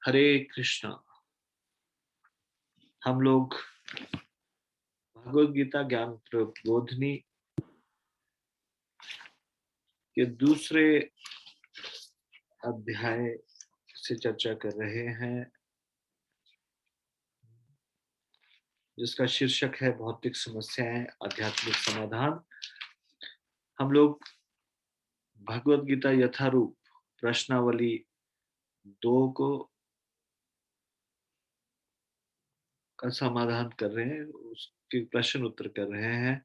हरे कृष्णा। हम लोग भगवद गीता ज्ञान प्रबोधिनी के दूसरे अध्याय से चर्चा कर रहे हैं, जिसका शीर्षक है भौतिक समस्याएं आध्यात्मिक समाधान। हम लोग भगवद गीता यथारूप प्रश्नावली 2 को का समाधान कर रहे हैं, उसके प्रश्न उत्तर कर रहे हैं।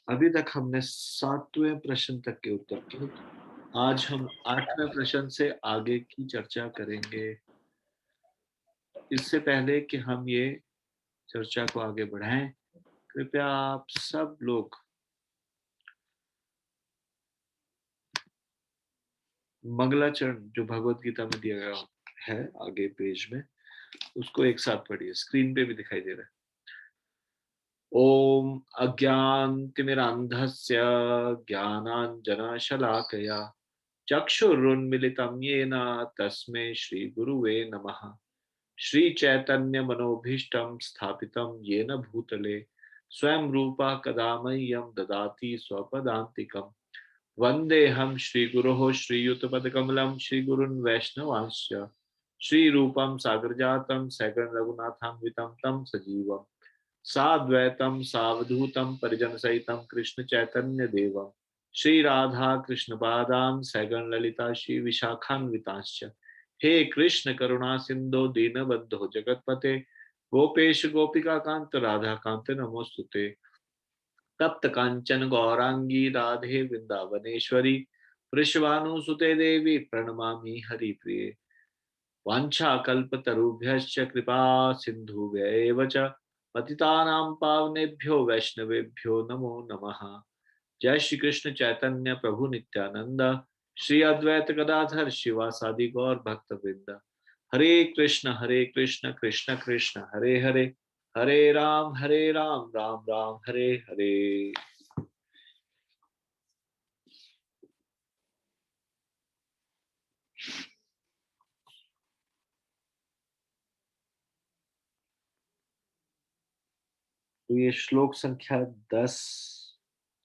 अभी तक हमने 7वें प्रश्न तक के उत्तर किए। आज हम 8वें प्रश्न से आगे की चर्चा करेंगे। इससे पहले कि हम ये चर्चा को आगे बढ़ाएं, कृपया आप सब लोग मंगलाचरण जो भगवत गीता में दिया गया है आगे पेज में, उसको एक साथ पढ़िए। स्क्रीन पे भी दिखाई दे रहा है। ओम अज्ञानतिमिरान्धस्य ज्ञानाञ्जनशलाकया चक्षुरुन्मिलितं येन तस्मै श्रीगुरुवे नमः। श्रीचैतन्यमनोभीष्टं स्थापितं येन भूतले स्वयं रूपा कदा मह्यं ददाति स्वपदान्तिकम्। वन्देऽहं श्रीगुरोः श्रीयुतपदकमलं श्रीगुरुन् वैष्णवांश्च श्रीरूपं सागरजातं सगं रघुनाथान्वितं तं सजीवम् साद्वैतं सावधूतं परिजनसहितं कृष्णचैतन्यदेवं श्रीराधा कृष्णपादां सगं ललिता श्रीविशाखान्वितांश्च। हे कृष्ण करुणा सिंधो दीनबंधो जगतपते गोपेश गोपिका कांत राधा कांत नमोस्तुते। तप्त कांचन गौरांगी राधे वृंदावनेश्वरी वृषभानुसुते देवी प्रणमामि हरिप्रिये। वाञ्छाकल्पतरुभ्यश्च कृपा सिन्धुभ्यैव च पतितानां पावनेभ्यो वैष्णवेभ्यो नमो नमः। जय श्री कृष्ण चैतन्य प्रभु नित्यानंद श्री अद्वैत गदाधर शिवासादि गौर भक्त वृंद। हरे कृष्ण कृष्ण कृष्ण हरे हरे, हरे राम राम राम हरे हरे। तो ये श्लोक संख्या 10,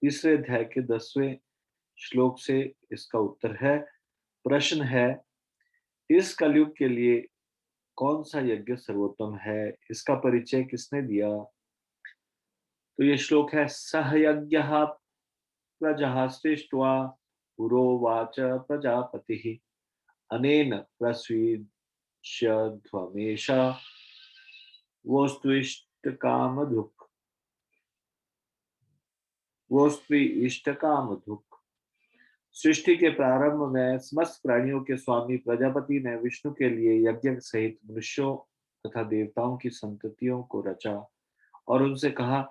तीसरे अध्याय के 10वें श्लोक से इसका उत्तर है। प्रश्न है, इस कलयुग के लिए कौन सा यज्ञ सर्वोत्तम है? इसका परिचय किसने दिया? तो ये श्लोक है, सहयज्ञ प्रजहास्तिष्ट्वा पुरोवाच प्रजापतिः अनेन प्रस्वीष्यध्वमेश वोस्त्विष्टकामधुक् वोस्त्विष्टकामधुक्। सृष्टि के प्रारंभ में समस्त प्राणियों के स्वामी प्रजापति ने विष्णु के लिए यज्ञ सहित मनुष्यों तथा देवताओं की संततियों को रचा और उनसे कहा,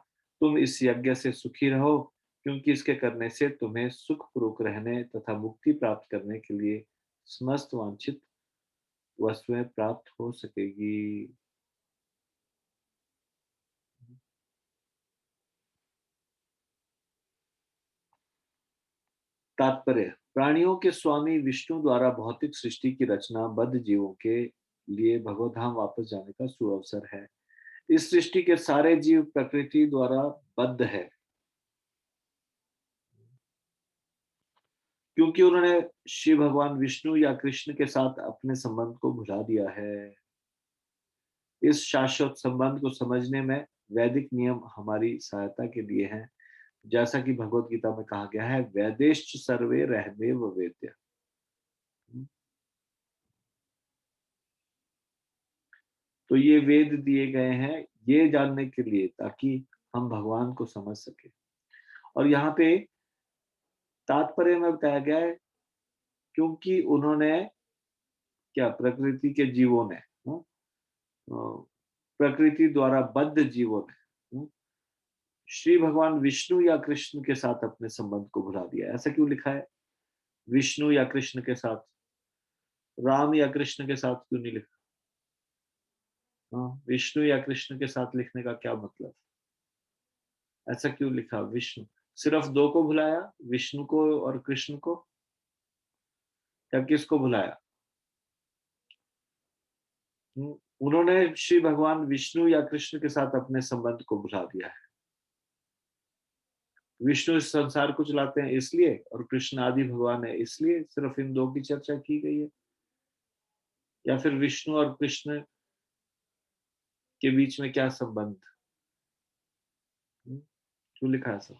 तुम इस यज्ञ से सुखी रहो, क्योंकि इसके करने से तुम्हें सुखपूर्वक रहने तथा मुक्ति प्राप्त करने के लिए समस्त वांछित वस्तुएं प्राप्त हो सकेगी। तात्पर्य, प्राणियों के स्वामी विष्णु द्वारा भौतिक सृष्टि की रचना बद्ध जीवों के लिए भगवत धाम वापस जाने का सुअवसर है। इस सृष्टि के सारे जीव प्रकृति द्वारा बद्ध है, क्योंकि उन्होंने शिव भगवान विष्णु या कृष्ण के साथ अपने संबंध को भुला दिया है। इस शाश्वत संबंध को समझने में वैदिक नियम हमारी सहायता के लिए हैं। जैसा कि भगवत गीता में कहा गया है, वैदेश्च सर्वे रहदेव वेद्य। तो ये वेद दिए गए हैं ये जानने के लिए, ताकि हम भगवान को समझ सके। और यहाँ पे तात्पर्य में बताया गया है, क्योंकि उन्होंने क्या प्रकृति के जीवों ने, प्रकृति द्वारा बद्ध जीवों ने श्री भगवान विष्णु या कृष्ण के साथ अपने संबंध को भुला दिया। ऐसा क्यों लिखा है? विष्णु या कृष्ण के साथ, राम या कृष्ण के साथ क्यों नहीं लिखा? विष्णु या कृष्ण के साथ लिखने का क्या मतलब? ऐसा क्यों लिखा? विष्णु सिर्फ दो को भुलाया, विष्णु को और कृष्ण को, या किसको भुलाया? उन्होंने श्री भगवान विष्णु या कृष्ण के साथ अपने संबंध को भुला दिया है। विष्णु इस संसार को चलाते हैं इसलिए, और कृष्ण आदि भगवान है इसलिए सिर्फ इन दो की चर्चा की गई है, या फिर विष्णु और कृष्ण के बीच में क्या संबंध? क्यों लिखा है सब?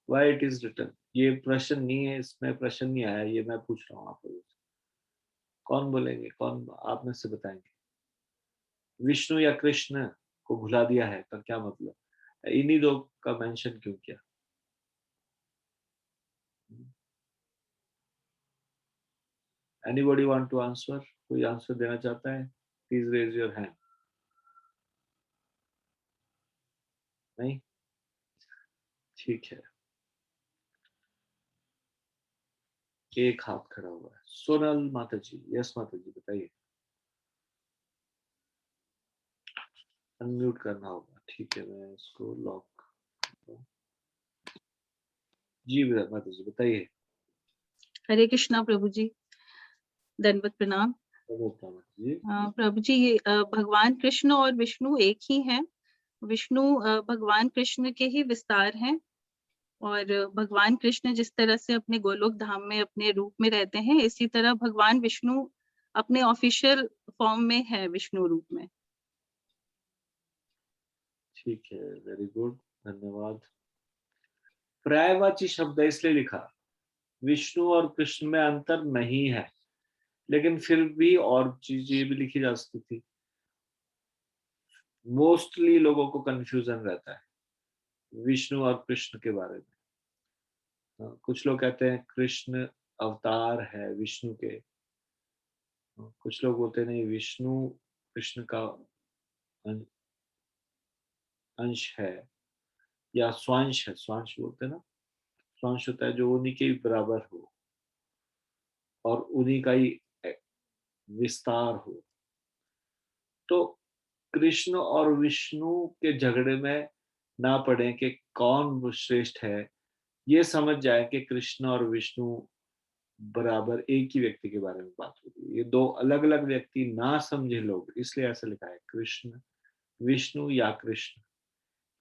Why it is written? ये प्रश्न नहीं है, इसमें प्रश्न नहीं आया, ये मैं पूछ रहा हूँ आप लोगों से। कौन बोलेंगे, कौन आप में से बताएंगे? विष्णु या कृष्ण को भुला दिया है का क्या मतलब? इन्हीं दो का मेंशन क्यों किया? Anybody want to answer? कोई आंसर देना चाहता है? Please raise your hand. नहीं? ठीक है, एक हाथ खड़ा हुआ है। सोनल माता जी, यस माता जी बताइए। अनम्यूट करना होगा, ठीक है, मैं इसको लॉक। जी माता जी बताइए। हरे कृष्णा प्रभु जी, दंडवत प्रणाम। जी प्रभु जी, भगवान कृष्ण और विष्णु एक ही हैं। विष्णु भगवान कृष्ण के ही विस्तार हैं, और भगवान कृष्ण जिस तरह से अपने गोलोक धाम में अपने रूप में रहते हैं, इसी तरह भगवान विष्णु अपने ऑफिशियल फॉर्म में है, विष्णु रूप में। ठीक है, वेरी गुड, धन्यवाद। पर्यायवाची शब्द इसलिए लिखा, विष्णु और कृष्ण में अंतर नहीं है, लेकिन फिर भी और चीजें भी लिखी जा सकती थी। मोस्टली लोगों को कंफ्यूजन रहता है विष्णु और कृष्ण के बारे में। कुछ लोग कहते हैं कृष्ण अवतार है विष्णु के, कुछ लोग बोलते नहीं, विष्णु कृष्ण का अंश है या स्वांश है। स्वांश बोलते हैं ना, स्वांश होता है जो उन्हीं के बराबर हो और उन्हीं का ही विस्तार हो। तो कृष्ण और विष्णु के झगड़े में ना पड़े कि कौन श्रेष्ठ है, ये समझ जाए कि कृष्ण और विष्णु बराबर एक ही व्यक्ति के बारे में बात हो रही है। ये दो अलग अलग व्यक्ति ना समझे लोग, इसलिए ऐसा लिखा है कृष्ण विष्णु या Krishna.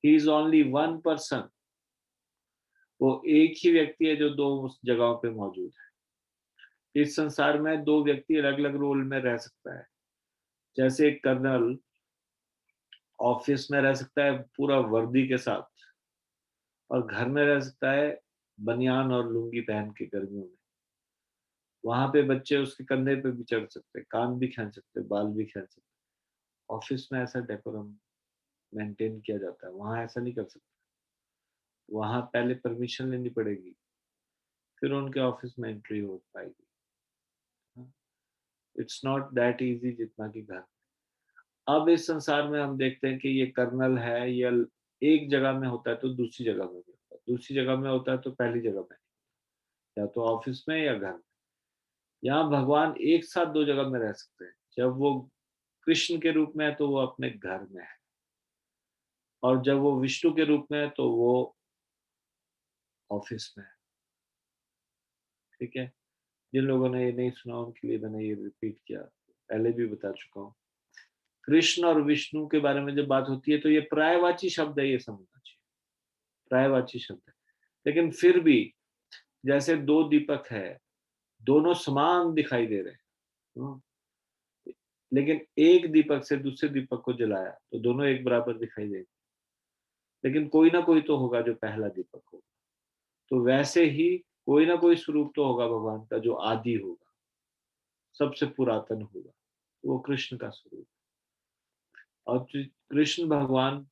He is only one person. वो एक ही व्यक्ति है जो दो जगहों पे मौजूद है। इस संसार में दो व्यक्ति अलग अलग रोल में रह सकता है। जैसे एक कर्नल ऑफिस में रह सकता है पूरा वर्दी के साथ, और घर में रह सकता है बनियान और लुंगी पहन के गर्मियों में। वहां पे बच्चे उसके कंधे पे भी चढ़ सकते, कान भी खींच सकते, बाल भी खींच सकते। ऑफिस में ऐसा डेकोरम मेंटेन किया जाता है, वहां ऐसा नहीं कर सकते। वहां पहले परमिशन लेनी पड़ेगी, फिर उनके ऑफिस में एंट्री हो पाएगी। इट्स नॉट दैट इजी जितना कि घर। अब इस संसार में हम देखते हैं कि ये कर्नल है, या एक जगह में होता है तो दूसरी जगह में भी होता है, दूसरी जगह में होता है तो पहली जगह में, या तो ऑफिस में या घर में। यहाँ भगवान एक साथ दो जगह में रह सकते हैं। जब वो कृष्ण के रूप में है तो वो अपने घर में है, और जब वो विष्णु के रूप में है तो वो ऑफिस में है। ठीक है, जिन लोगों ने ये नहीं सुना उनके लिए मैंने ये रिपीट किया, पहले भी बता चुका हूँ। कृष्ण और विष्णु के बारे में जब बात होती है तो ये पर्यायवाची शब्द है, ये समझना चाहिए, पर्यायवाची शब्द है। लेकिन फिर भी जैसे दो दीपक है, दोनों समान दिखाई दे रहे हैं, लेकिन एक दीपक से दूसरे दीपक को जलाया तो दोनों एक बराबर दिखाई देंगे, लेकिन कोई ना कोई तो होगा जो पहला दीपक होगा। तो वैसे ही कोई ना कोई स्वरूप तो होगा भगवान का जो आदि होगा, सबसे पुरातन होगा, तो वो कृष्ण का स्वरूप। और कृष्ण भगवान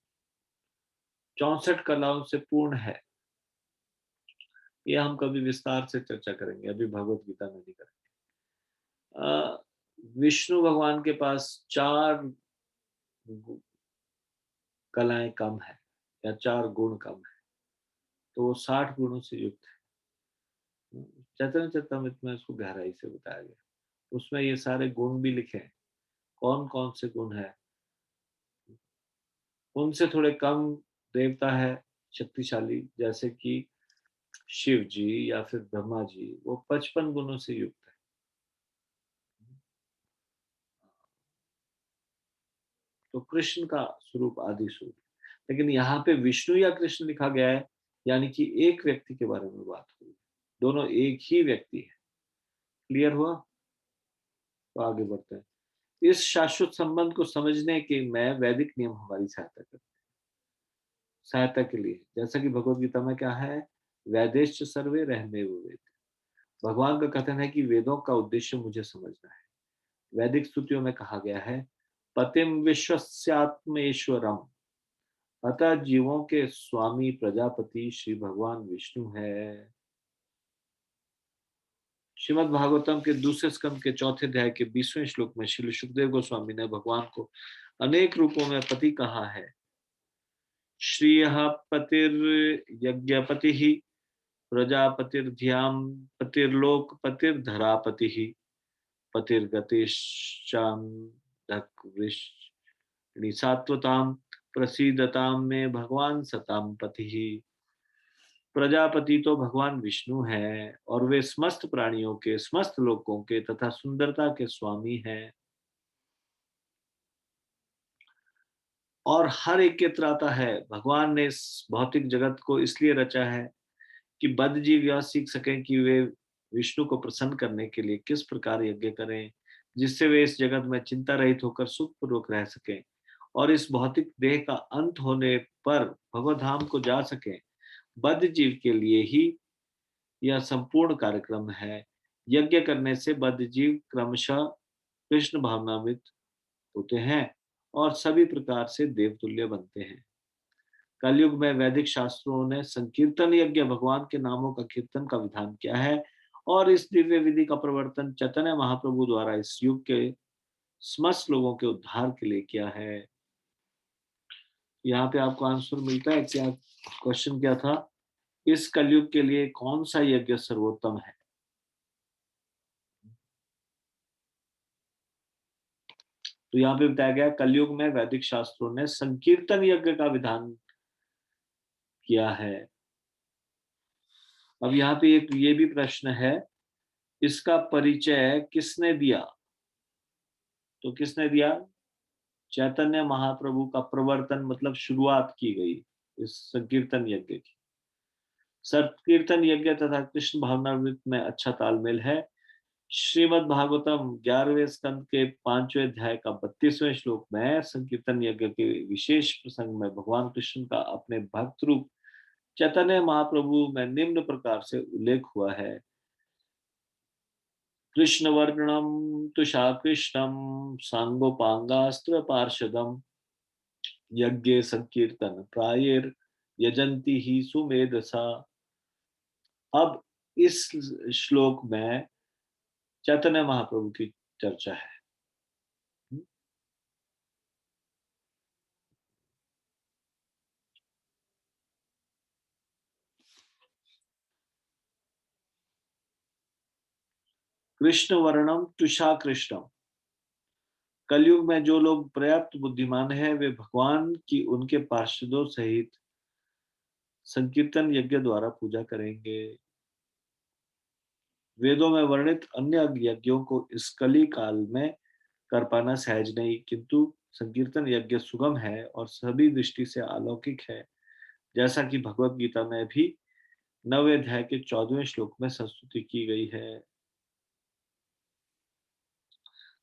64 कलाओं से पूर्ण है। ये हम कभी विस्तार से चर्चा करेंगे, अभी भगवत गीता में नहीं करेंगे। विष्णु भगवान के पास चार कलाएं कम है, या चार गुण कम है, तो वो 60 गुणों से युक्त है। चैतन्य चरितमृत में इसको गहराई से बताया गया, उसमें ये सारे गुण भी लिखे हैं। कौन कौन से गुण है? उनसे थोड़े कम देवता है शक्तिशाली, जैसे कि शिव जी या फिर ब्रह्मा जी, वो 55 गुणों से युक्त है। तो कृष्ण का स्वरूप आदि स्वरूप। लेकिन यहाँ पे विष्णु या कृष्ण लिखा गया है, यानी कि एक व्यक्ति के बारे में बात हुई, दोनों एक ही व्यक्ति है। क्लियर हुआ? तो आगे बढ़ते हैं। इस शाश्वत संबंध को समझने के में वैदिक नियम हमारी सहायता के लिए, जैसा कि भगवत गीता में क्या है, वैदेश्च सर्वे रहमेव वेद। भगवान का कथन है कि वेदों का उद्देश्य मुझे समझना है। वैदिक स्तुतियों में कहा गया है, पतिम विश्वस्यात्मेश्वरम, अतः जीवों के स्वामी प्रजापति श्री भगवान विष्णु है। श्रीमद् भागवतम के दूसरे स्कंद के चौथे अध्याय के 20वें श्लोक में श्री सुखदेव गोस्वामी ने भगवान को अनेक रूपों में पति कहा है। श्रियः पतिर्यज्ञपतिः, प्रजापतिर्ध्यां पतिर्लोकपतिर्धरापतिः, पतिर्गतिश्चान्धकृष्णि सात्वतां प्रसीदतां में भगवान सतां पतिः। प्रजापति तो भगवान विष्णु है और वे समस्त प्राणियों के, समस्त लोकों के तथा सुंदरता के स्वामी हैं और हर एक के त्राता है। भगवान ने इस भौतिक जगत को इसलिए रचा है कि बद्ध जीव यह सीख सकें कि वे विष्णु को प्रसन्न करने के लिए किस प्रकार यज्ञ करें, जिससे वे इस जगत में चिंता रहित होकर सुखपूर्वक रह सकें और इस भौतिक देह का अंत होने पर भगवत धाम को जा सकें। बद्ध जीव के लिए ही यह संपूर्ण कार्यक्रम है। यज्ञ करने से बद्ध जीव क्रमशः कृष्ण भावनान्वित होते हैं और सभी प्रकार से देवतुल्य बनते हैं। कलयुग में वैदिक शास्त्रों ने संकीर्तन यज्ञ, भगवान के नामों का कीर्तन का विधान किया है और इस दिव्य विधि का प्रवर्तन चैतन्य महाप्रभु द्वारा इस युग के समस्त लोगों के उद्धार के लिए किया है। यहाँ पे आपको आंसर मिलता है। क्या क्वेश्चन क्या था? इस कलयुग के लिए कौन सा यज्ञ सर्वोत्तम है? तो यहाँ पे बताया गया, कलयुग में वैदिक शास्त्रों ने संकीर्तन यज्ञ का विधान किया है। अब यहाँ पे एक ये भी प्रश्न है, इसका परिचय किसने दिया? तो किसने दिया? चैतन्य महाप्रभु का प्रवर्तन, मतलब शुरुआत की गई इस संकीर्तन यज्ञ की। संकीर्तन यज्ञ तथा कृष्ण भावनामृत में अच्छा तालमेल है। श्रीमद् भागवतम 11वें स्कंद के 5वें अध्याय का 32वें श्लोक में संकीर्तन यज्ञ के विशेष प्रसंग में भगवान कृष्ण का अपने भक्त रूप चैतन्य महाप्रभु में निम्न प्रकार से उल्लेख हुआ है। कृष्ण वर्णम तुषाकृष्णम सांगोपांगास्त्र पार्षदम यज्ञे संकीर्तन प्रायेर यजंती ही सुमेधसा। अब इस श्लोक में चैतन्य महाप्रभु की चर्चा है। कृष्ण वर्णम तुषा कृष्णम, कलयुग में जो लोग पर्याप्त बुद्धिमान हैं वे भगवान की उनके पार्षदों सहित संकीर्तन यज्ञ द्वारा पूजा करेंगे। वेदों में वर्णित अन्य यज्ञों को इस कली काल में कर पाना सहज नहीं, किंतु संकीर्तन यज्ञ सुगम है और सभी दृष्टि से अलौकिक है, जैसा कि भगवत गीता में भी 9वें अध्याय के 14वें श्लोक में संस्तुति की गई है।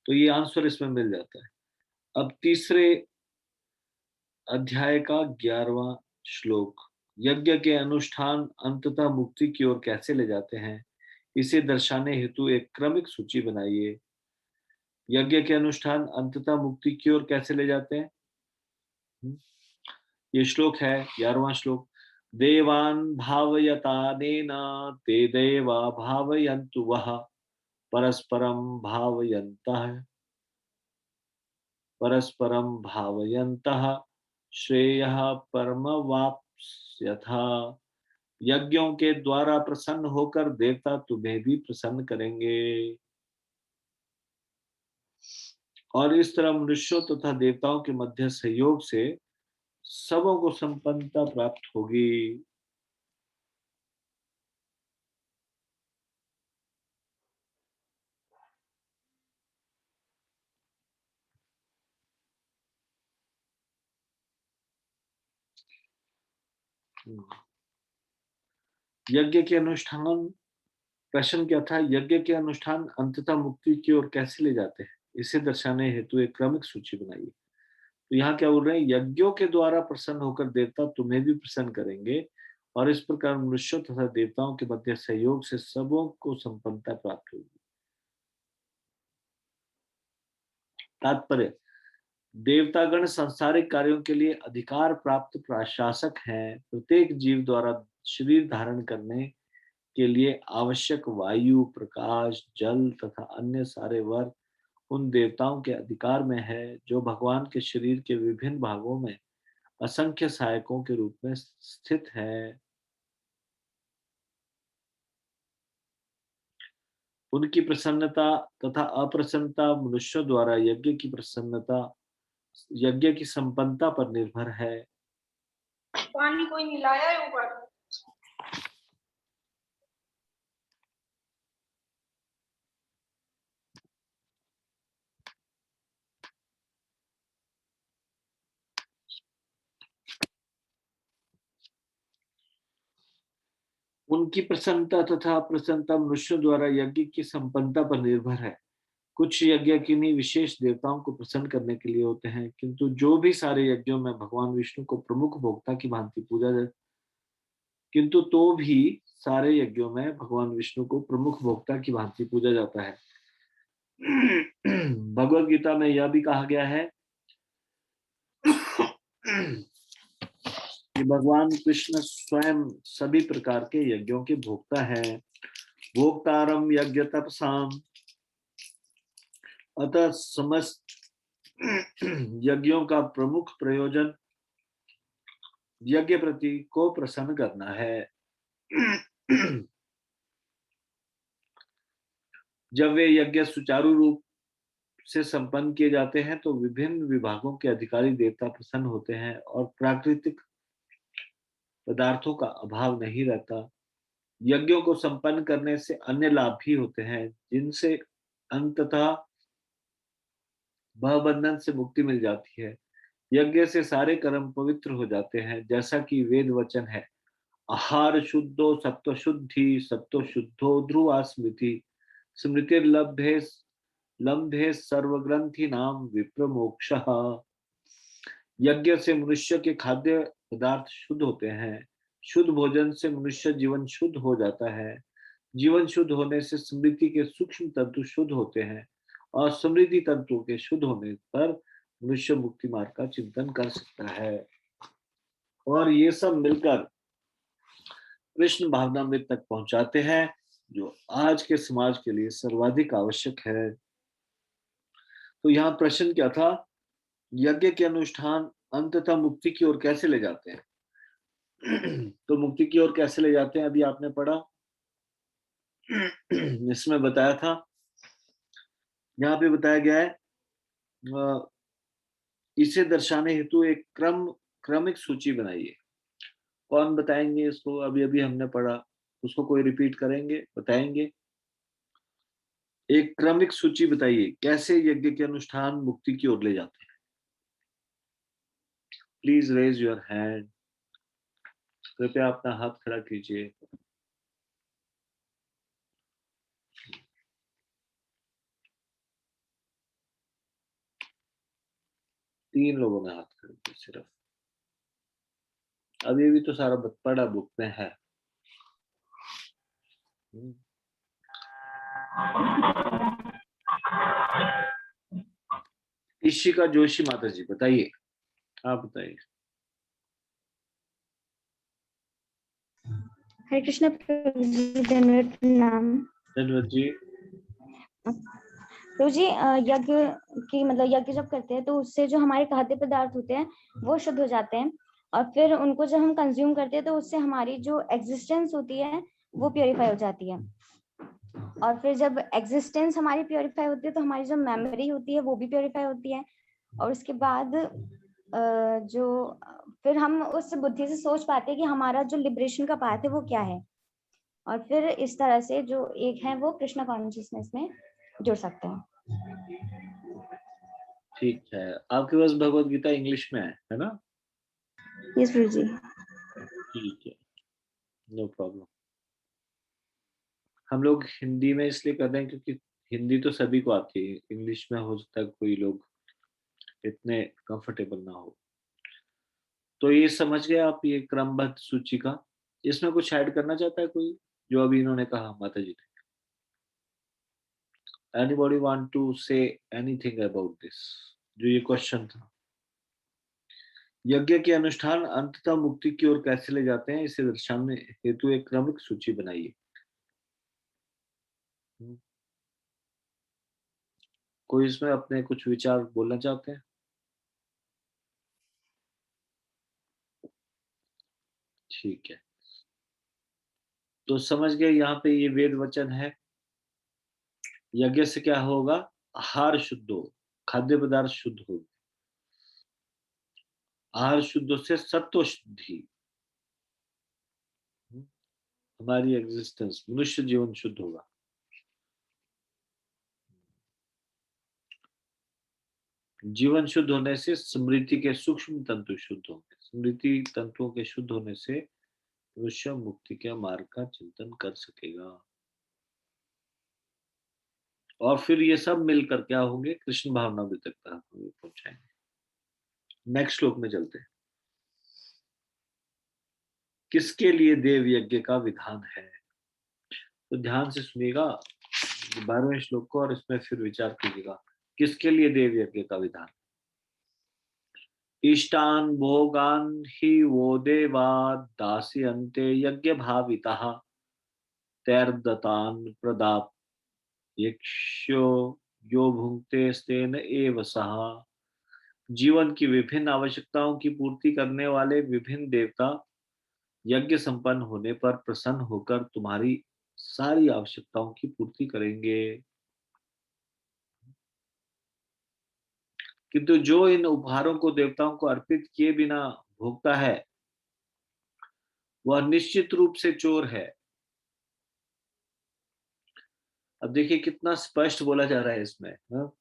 तो ये आंसर इसमें मिल जाता है। अब तीसरे अध्याय का 11वां श्लोक, यज्ञ के अनुष्ठान अंततः मुक्ति की ओर कैसे ले जाते हैं, इसे दर्शाने हेतु एक क्रमिक सूची बनाइए। यज्ञ के अनुष्ठान अंततः मुक्ति की ओर कैसे ले जाते हैं? ये श्लोक है 11वां श्लोक। देवान भावयतानेन ते देवा भावयन्तु वः, परस्परं भावयन्तः श्रेयः परमवाप्स्यथ। यज्ञों के द्वारा प्रसन्न होकर देवता तुम्हें भी प्रसन्न करेंगे और इस तरह मनुष्यों तथा देवताओं के मध्य सहयोग से सबों को संपन्नता प्राप्त होगी। यज्ञ के अनुष्ठान, प्रश्न क्या था? यज्ञ के अनुष्ठान अंततः मुक्ति की ओर कैसे ले जाते हैं, इसे दर्शाने हेतु एक क्रमिक सूची बनाइए। तो यहाँ क्या बोल रहे हैं? यज्ञों के द्वारा प्रसन्न होकर देवता तुम्हें भी प्रसन्न करेंगे और इस प्रकार मनुष्यों तथा देवताओं के मध्य सहयोग से सबों को संपन्नता प्राप्त होगी। तात्पर्य, देवतागण सांसारिक कार्यों के लिए अधिकार प्राप्त प्रशासक हैं। प्रत्येक जीव द्वारा शरीर धारण करने के लिए आवश्यक वायु, प्रकाश, जल तथा अन्य सारे वर उन देवताओं के अधिकार में है, जो भगवान के शरीर के विभिन्न भागों में असंख्य सहायकों के रूप में स्थित है। उनकी प्रसन्नता तथा अप्रसन्नता मनुष्यों द्वारा यज्ञ की संपन्नता पर निर्भर है। पानी कोई नहीं लाया है ऊपर। उनकी प्रसन्नता तथा अप्रसन्नता मनुष्यों द्वारा यज्ञ की संपन्नता पर निर्भर है। कुछ यज्ञ किन्हीं विशेष देवताओं को प्रसन्न करने के लिए होते हैं, किंतु जो भी सारे यज्ञों में भगवान विष्णु को प्रमुख भोक्ता की भांति पूजा जाए, किंतु तो भी सारे यज्ञों में भगवान विष्णु को प्रमुख भोक्ता की भांति पूजा जाता है। भगवद गीता में यह भी कहा गया है कि भगवान कृष्ण स्वयं सभी प्रकार के यज्ञों के भोक्ता हैं। भोक्तारम यज्ञ तपसाम, अतः समस्त यज्ञों का प्रमुख प्रयोजन यज्ञ प्रति को प्रसन्न करना है। जब वे यज्ञ सुचारू रूप से संपन्न किए जाते हैं तो विभिन्न विभागों के अधिकारी देवता प्रसन्न होते हैं और प्राकृतिक पदार्थों का अभाव नहीं रहता। यज्ञों को संपन्न करने से अन्य लाभ भी होते हैं, जिनसे अंततः भवबंधन से मुक्ति मिल जाती है। यज्ञ से सारे कर्म पवित्र हो जाते हैं, जैसा कि वेद वचन है, आहार शुद्धो सत्व शुद्धि, सत्व शुद्धो ध्रुवा स्मृति, स्मृतिर्लब्धे लब्धे सर्वग्रंथि नाम विप्र मोक्षः। यज्ञ से मनुष्य के खाद्य पदार्थ शुद्ध होते हैं। शुद्ध भोजन से मनुष्य जीवन शुद्ध हो जाता है। जीवन शुद्ध होने से स्मृति के सूक्ष्म तंतु शुद्ध होते हैं और स्मृति तंतुओं के शुद्ध होने पर मनुष्य मुक्ति मार्ग का चिंतन कर सकता है। और ये सब मिलकर कृष्ण भावनामृत तक पहुंचाते हैं, जो आज के समाज के लिए सर्वाधिक आवश्यक है। तो यहाँ प्रश्न क्या था? यज्ञ के अनुष्ठान अंततः मुक्ति की ओर कैसे ले जाते हैं? तो मुक्ति की ओर कैसे ले जाते हैं, अभी आपने पढ़ा। इसमें बताया था, यहाँ पे बताया गया है, इसे दर्शाने हेतु एक क्रमिक सूची बनाइए। कौन बताएंगे इसको? अभी अभी हमने पढ़ा, उसको कोई रिपीट करेंगे, बताएंगे? एक क्रमिक सूची बताइए, कैसे यज्ञ के अनुष्ठान मुक्ति की ओर ले जाते हैं। Please raise your hand. कृपया अपना हाथ खड़ा कीजिए। तीन लोगों ने हाथ खड़े किए सिर्फ। अभी भी तो सारा पढ़ा बुक में है। इशिका जोशी माता जी बताइए, आप बताइए। हरे कृष्ण नाम जी। तो जी यज्ञ की मतलब यज्ञ जब करते हैं तो उससे जो हमारे खाद्य पदार्थ होते हैं वो शुद्ध हो जाते हैं और फिर उनको जब हम कंज्यूम करते हैं तो उससे हमारी जो एग्जिस्टेंस होती है वो प्योरीफाई हो जाती है। और फिर जब एग्जिस्टेंस हमारी प्योरीफाई होती है तो हमारी जो मेमोरी होती है वो भी प्योरीफाई होती है। और उसके बाद जो फिर हम उस बुद्धि से सोच पाते हैं कि हमारा जो लिबरेशन का पाथ है वो क्या है। और फिर इस तरह से जो एक है वो कृष्ण कॉन्शियसनेस में जुड़ सकते हैं। ठीक है, आपके पास भगवत गीता इंग्लिश में है ना? यस गुरु जी। ठीक है, नो प्रॉब्लम। हम लोग हिंदी में इसलिए कर रहे हैं क्योंकि हिंदी तो सभी को आती है, इंग्लिश में हो सकता है कोई लोग इतने कंफर्टेबल ना हो। तो ये समझ गए आप ये क्रमबद्ध सूची का। इसमें कुछ ऐड करना चाहता है कोई, जो अभी इन्होंने कहा माता जी ने? Anybody want to say anything about this? जो ये क्वेश्चन था, यज्ञ के अनुष्ठान अंततः मुक्ति की ओर कैसे ले जाते हैं, इसे दर्शाने हेतु एक क्रमिक सूची बनाइए। कोई इसमें अपने कुछ विचार बोलना चाहते हैं? ठीक है, तो समझ गए यहाँ पे ये वेद वचन है। यज्ञ से क्या होगा? आहार शुद्ध हो, खाद्य पदार्थ शुद्ध हो, आहार शुद्ध से सत्व शुद्धि, हमारी एग्जिस्टेंस, मनुष्य जीवन शुद्ध होगा। जीवन शुद्ध होने से स्मृति के सूक्ष्म तंतु शुद्ध होंगे, स्मृति तंतुओं के शुद्ध होने से मनुष्य मुक्ति के मार्ग का चिंतन कर सकेगा। और फिर ये सब मिलकर क्या होंगे? कृष्ण भावना तक पहुंचाएंगे। नेक्स्ट श्लोक में चलते हैं। किसके लिए देव यज्ञ का विधान है? तो ध्यान से सुनिएगा 12वें श्लोक को और इसमें फिर विचार कीजिएगा। किसके लिए देव यज्ञ का विधान? इष्टान भोगान ही वो देवा दास्यन्ते यज्ञ भाविताः तैर्दतान प्रदाप यक्षो यो भुंक्ते स्तेन एव सः। जीवन की विभिन्न आवश्यकताओं की पूर्ति करने वाले विभिन्न देवता यज्ञ संपन्न होने पर प्रसन्न होकर तुम्हारी सारी आवश्यकताओं की पूर्ति करेंगे। किंतु जो इन उपहारों को देवताओं को अर्पित किए बिना भोगता है वह निश्चित रूप से चोर है। अब देखिए कितना स्पष्ट बोला जा रहा है इसमें, हाँ?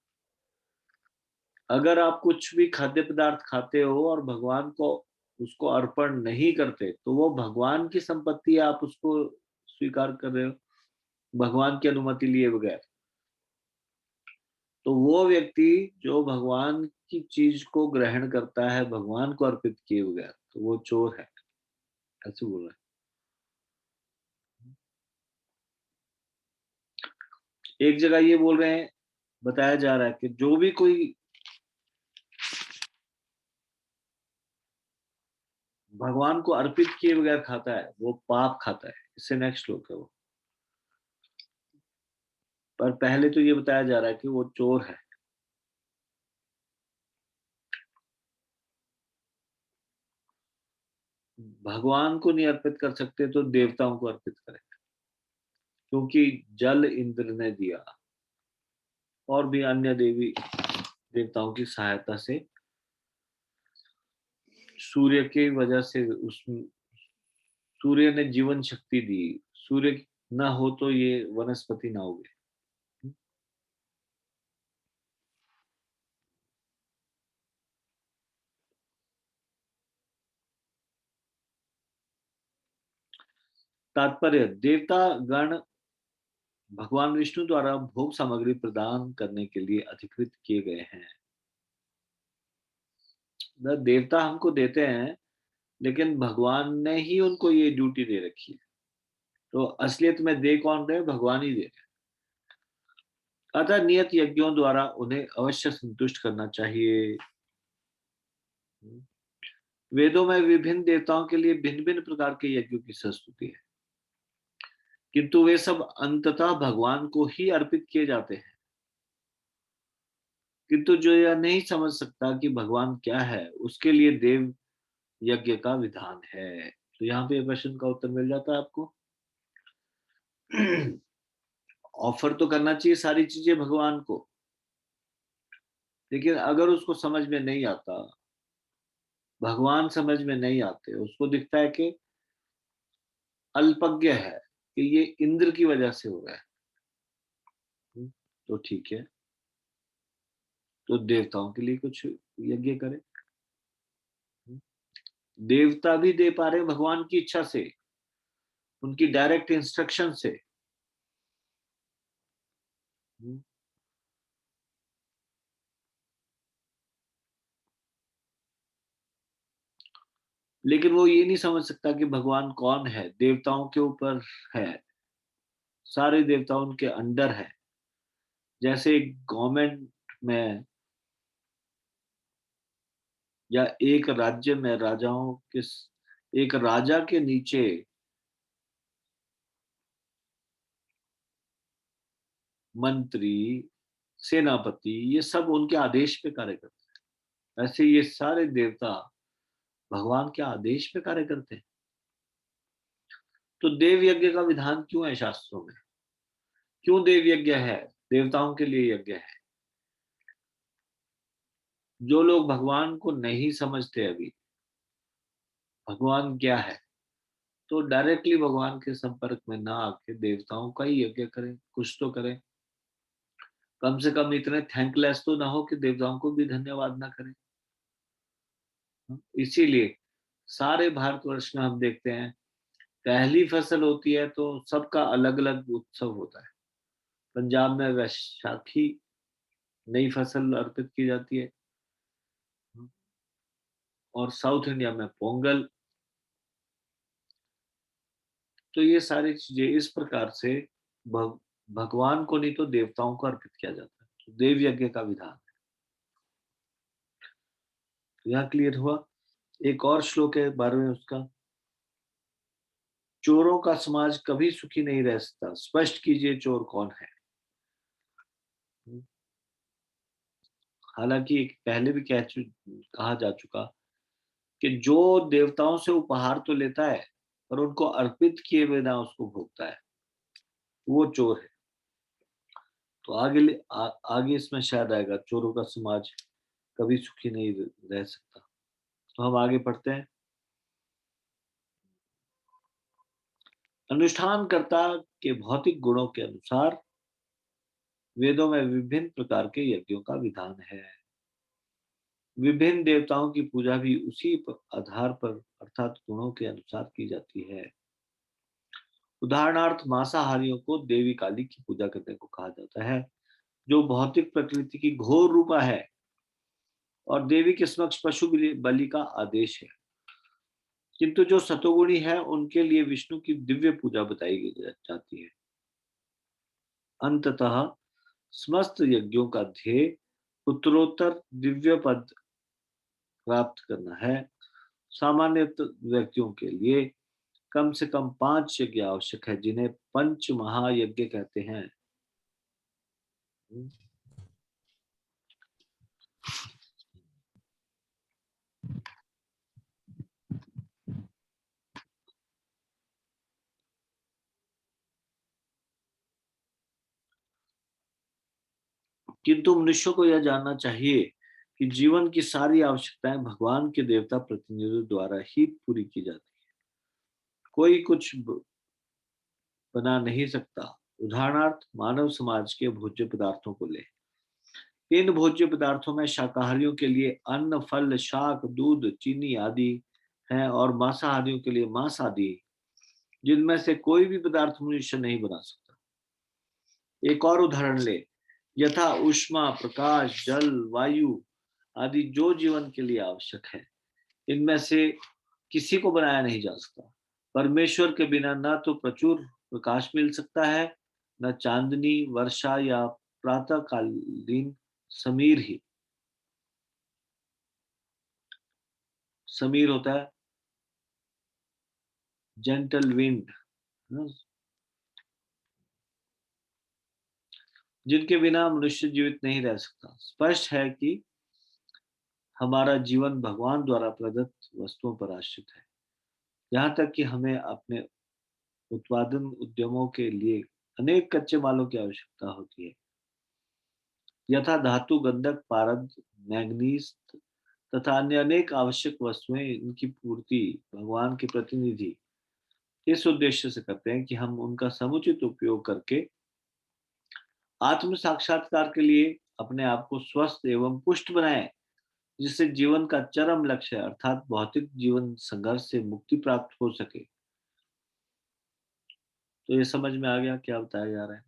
अगर आप कुछ भी खाद्य पदार्थ खाते हो और भगवान को उसको अर्पण नहीं करते तो वो भगवान की संपत्ति है, आप उसको स्वीकार कर रहे हो भगवान की अनुमति लिए बगैर। तो वो व्यक्ति जो भगवान की चीज को ग्रहण करता है भगवान को अर्पित किए बगैर, तो वो चोर है, ऐसे बोल रहे हैं। एक जगह ये बोल रहे हैं, बताया जा रहा है कि जो भी कोई भगवान को अर्पित किए बगैर खाता है वो पाप खाता है। इससे नेक्स्ट श्लोक है वो। पर पहले तो ये बताया जा रहा है कि वो चोर है। भगवान को नहीं अर्पित कर सकते तो देवताओं को अर्पित करें, क्योंकि जल इंद्र ने दिया और भी अन्य देवी देवताओं की सहायता से, सूर्य की वजह से उस सूर्य ने जीवन शक्ति दी। सूर्य ना हो तो ये वनस्पति ना होगी। तात्पर्य, देवता गण भगवान विष्णु द्वारा भोग सामग्री प्रदान करने के लिए अधिकृत किए गए हैं। देवता हमको देते हैं लेकिन भगवान ने ही उनको ये ड्यूटी दे रखी है, तो असलियत में दे कौन रहे? भगवान ही दे रहे। अतः नियत यज्ञों द्वारा उन्हें अवश्य संतुष्ट करना चाहिए। वेदों में विभिन्न देवताओं के लिए भिन्न भिन्न प्रकार के यज्ञों की संस्तुति है, किंतु वे सब अंततः भगवान को ही अर्पित किए जाते हैं। किंतु जो यह नहीं समझ सकता कि भगवान क्या है उसके लिए देव यज्ञ का विधान है। तो यहाँ पे प्रश्न का उत्तर मिल जाता है आपको। ऑफर तो करना चाहिए सारी चीजें भगवान को, लेकिन अगर उसको समझ में नहीं आता, भगवान समझ में नहीं आते, उसको दिखता है कि अल्पज्ञ है कि ये इंद्र की वजह से हो रहा है, तो ठीक है, तो देवताओं के लिए कुछ यज्ञ करे। देवता भी दे पा रहे हैं भगवान की इच्छा से, उनकी डायरेक्ट इंस्ट्रक्शन से। लेकिन वो ये नहीं समझ सकता कि भगवान कौन है, देवताओं के ऊपर है, सारे देवता उनके अंडर है। जैसे एक गवर्नमेंट में या एक राज्य में राजाओं के, एक राजा के नीचे मंत्री, सेनापति, ये सब उनके आदेश पे कार्य करते हैं। ऐसे ये सारे देवता भगवान के आदेश पे कार्य करते हैं। तो देव यज्ञ का विधान क्यों है शास्त्रों में? क्यों देव यज्ञ है? देवताओं के लिए यज्ञ है। जो लोग भगवान को नहीं समझते अभी, भगवान क्या है, तो डायरेक्टली भगवान के संपर्क में ना आके देवताओं का ही यज्ञ करें, कुछ तो करें। कम से कम इतने थैंकलेस तो ना हो कि देवताओं को भी धन्यवाद ना करें। इसीलिए सारे भारतवर्ष में हम देखते हैं, पहली फसल होती है तो सबका अलग अलग उत्सव होता है। पंजाब में वैशाखी, नई फसल अर्पित की जाती है, और साउथ इंडिया में पोंगल। तो ये सारी चीजें इस प्रकार से भगवान को नहीं तो देवताओं को अर्पित किया जाता है। तो देव यज्ञ का विधान है। तो यह क्लियर हुआ। एक और श्लोक है 12वें उसका, चोरों का समाज कभी सुखी नहीं रह सकता, स्पष्ट कीजिए चोर कौन है। हालांकि पहले भी कहा जा चुका कि जो देवताओं से उपहार तो लेता है पर उनको अर्पित किए बिना उसको भोगता है, वो चोर है। तो आगे इसमें शायद आएगा, चोरों का समाज कभी सुखी नहीं रह सकता। तो हम आगे पढ़ते हैं। अनुष्ठानकर्ता के भौतिक गुणों के अनुसार वेदों में विभिन्न प्रकार के यज्ञों का विधान है। विभिन्न देवताओं की पूजा भी उसी आधार पर अर्थात गुणों के अनुसार की जाती है। उदाहरणार्थ मांसाहारियों को देवी काली की पूजा करने को कहा जाता है, जो भौतिक प्रकृति की घोर रूपा है, और देवी के समक्ष पशु बलि का आदेश है। किंतु जो सतोगुणी है उनके लिए विष्णु की दिव्य पूजा बताई जाती है। अंततः समस्त यज्ञों का ध्येय उत्तरोत्तर दिव्य पद प्राप्त करना है। सामान्य व्यक्तियों के लिए कम से कम 5 यज्ञ आवश्यक है, जिन्हें पंच महायज्ञ कहते हैं। किंतु मनुष्य को यह जानना चाहिए कि जीवन की सारी आवश्यकताएं भगवान के देवता प्रतिनिधियों द्वारा ही पूरी की जाती है। कोई कुछ बना नहीं सकता। उदाहरणार्थ मानव समाज के भोज्य पदार्थों को ले। इन भोज्य पदार्थों में शाकाहारियों के लिए अन्न, फल, शाक, दूध, चीनी आदि हैं, और मांसाहारियों के लिए मांस आदि, जिनमें से कोई भी पदार्थ मनुष्य नहीं बना सकता। एक और उदाहरण ले, यथा ऊष्मा, प्रकाश, जल, वायु आदि जो जीवन के लिए आवश्यक है, इनमें से किसी को बनाया नहीं जा सकता। परमेश्वर के बिना न तो प्रचुर प्रकाश मिल सकता है, न चांदनी, वर्षा या प्रातःकालीन समीर ही। समीर होता है जेंटल विंड, जिनके बिना मनुष्य जीवित नहीं रह सकता। स्पष्ट है कि हमारा जीवन भगवान द्वारा प्रदत्त वस्तुओं पर आश्रित है। यहाँ तक कि हमें अपने उत्पादन उद्यमों के लिए अनेक कच्चे मालों की आवश्यकता होती है। यथा धातु, गंधक, पारद, मैग्नीज तथा अन्य अनेक आवश्यक वस्तुएं, इनकी पूर्ति भगवान के प्रतिनिधि इस उद्देश्य से करते हैं कि हम उनका समुचित उपयोग करके आत्म साक्षात्कार के लिए अपने आप को स्वस्थ एवं पुष्ट बनाएं जिससे जीवन का चरम लक्ष्य अर्थात भौतिक जीवन संघर्ष से मुक्ति प्राप्त हो सके। तो ये समझ में आ गया क्या बताया जा रहा है?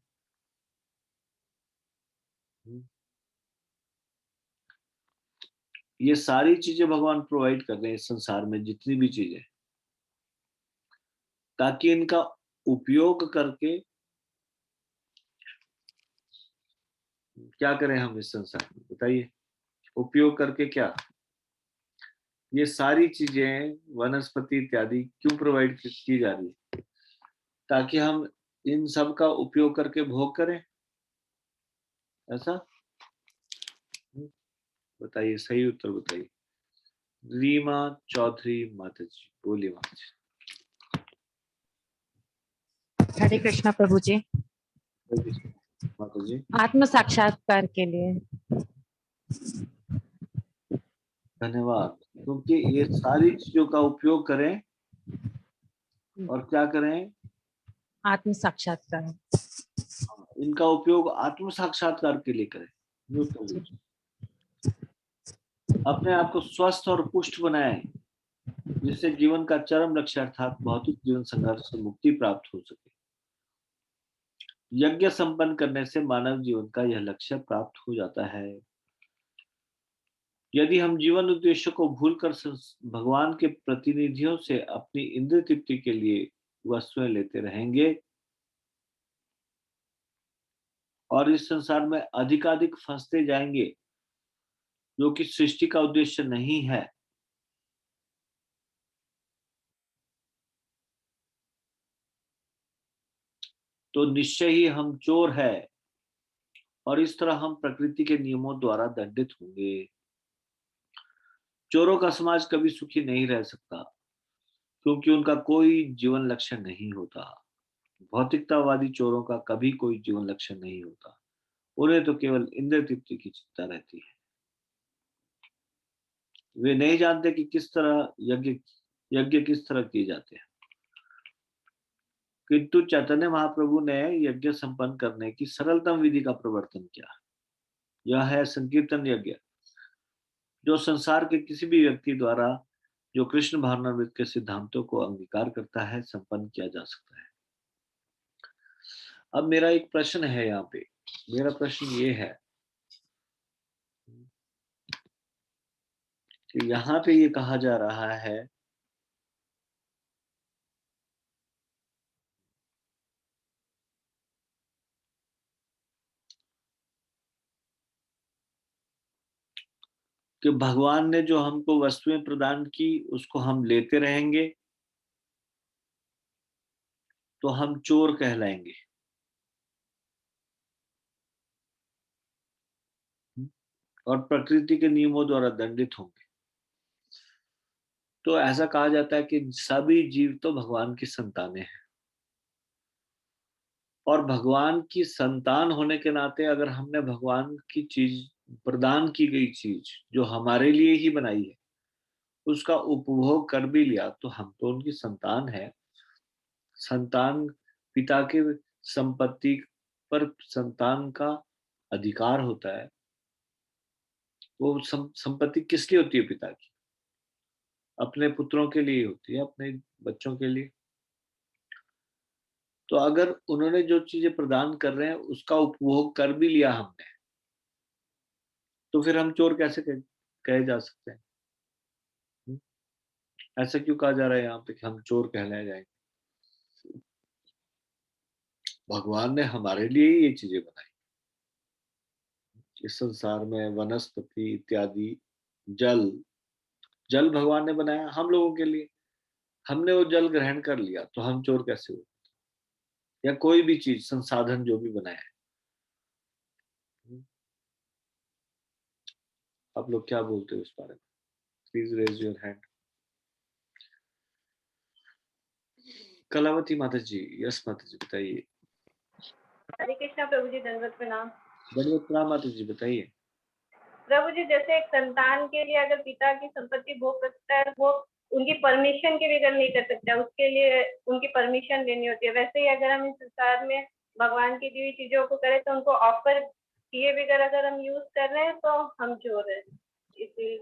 ये सारी चीजें भगवान प्रोवाइड कर रहे हैं इस संसार में, जितनी भी चीजें, ताकि इनका उपयोग करके क्या करें हम इस संसार में, बताइए। उपयोग करके क्या? ये सारी चीजें वनस्पति इत्यादि क्यों प्रोवाइड की जा रही है? ताकि हम इन सब का उपयोग करके भोग करें, ऐसा? बताइए, सही उत्तर बताइए। रीमा चौधरी माता जी, बोलिए माता जी। हरे कृष्णा प्रभु जी। माता जी आत्म साक्षात्कार के लिए धन्यवाद। क्योंकि ये सारी चीजों का उपयोग करें और क्या करें? आत्म साक्षात्कार, इनका उपयोग आत्म साक्षात्कार के लिए करें। ये उत्तर दीजिए। अपने आप को स्वस्थ और पुष्ट बनाएं, जिससे जीवन का चरम लक्ष्य अर्थात भौतिक जीवन संघर्ष से मुक्ति प्राप्त हो सके। यज्ञ संपन्न करने से मानव जीवन का यह लक्ष्य प्राप्त हो जाता है। यदि हम जीवन उद्देश्य को भूलकर भगवान के प्रतिनिधियों से अपनी इंद्रिय तृप्ति के लिए वस्तुएं लेते रहेंगे और इस संसार में अधिकाधिक फंसते जाएंगे, जो कि सृष्टि का उद्देश्य नहीं है, तो निश्चय ही हम चोर है और इस तरह हम प्रकृति के नियमों द्वारा दंडित होंगे। चोरों का समाज कभी सुखी नहीं रह सकता, क्योंकि उनका कोई जीवन लक्ष्य नहीं होता। भौतिकतावादी चोरों का कभी कोई जीवन लक्ष्य नहीं होता, उन्हें तो केवल इंद्रिय तृप्ति की चिंता रहती है। वे नहीं जानते कि किस तरह यज्ञ किस तरह किए जाते हैं। किंतु चैतन्य महाप्रभु ने यज्ञ संपन्न करने की सरलतम विधि का प्रवर्तन किया। यह है संकीर्तन यज्ञ, जो संसार के किसी भी व्यक्ति द्वारा जो कृष्ण भावनामृत के सिद्धांतों को अंगीकार करता है संपन्न किया जा सकता है। अब मेरा एक प्रश्न है यहाँ पे। मेरा प्रश्न ये है कि यहाँ पे ये कहा जा रहा है कि भगवान ने जो हमको वस्तुएं प्रदान की उसको हम लेते रहेंगे तो हम चोर कहलाएंगे। और प्रकृति के नियमों द्वारा दंडित होंगे। तो ऐसा कहा जाता है कि सभी जीव तो भगवान की संतानें हैं, और भगवान की संतान होने के नाते अगर हमने भगवान की चीज, प्रदान की गई चीज जो हमारे लिए ही बनाई है, उसका उपभोग कर भी लिया तो हम तो उनकी संतान है। संतान पिता के संपत्ति पर संतान का अधिकार होता है। वो संपत्ति किस लिए होती है? पिता की, अपने पुत्रों के लिए होती है, अपने बच्चों के लिए। तो अगर उन्होंने जो चीजें प्रदान कर रहे हैं उसका उपभोग कर भी लिया हमने, तो फिर हम चोर कैसे कहे जा सकते हैं? ऐसा क्यों कहा जा रहा है यहाँ पे कि हम चोर कहलाए जाएंगे? भगवान ने हमारे लिए ही ये चीजें बनाई। इस संसार में वनस्पति इत्यादि, जल जल भगवान ने बनाया हम लोगों के लिए। हमने वो जल ग्रहण कर लिया तो हम चोर कैसे हुए? या कोई भी चीज, संसाधन जो भी बनाया है। आप लोग क्या बोलते हो इस बारे में? Please raise your hand. Kalavati माता जी, यस माता जी बताइए। हरे कृष्णा प्रभु जी, दंडवत प्रणाम। दंडवत प्रणाम माता जी, बताइए। प्रभु जी, जैसे एक संतान के लिए अगर पिता की संपत्ति भोग सकता है, वो उनकी परमिशन के बगैर नहीं कर सकता, उसके लिए उनकी परमिशन लेनी होती है। वैसे ही अगर हम इस संसार में भगवान की दी हुई चीजों को करें तो उनको ऑफर किए बगैर अगर हम यूज कर रहे हैं तो हम चोर है। इसलिए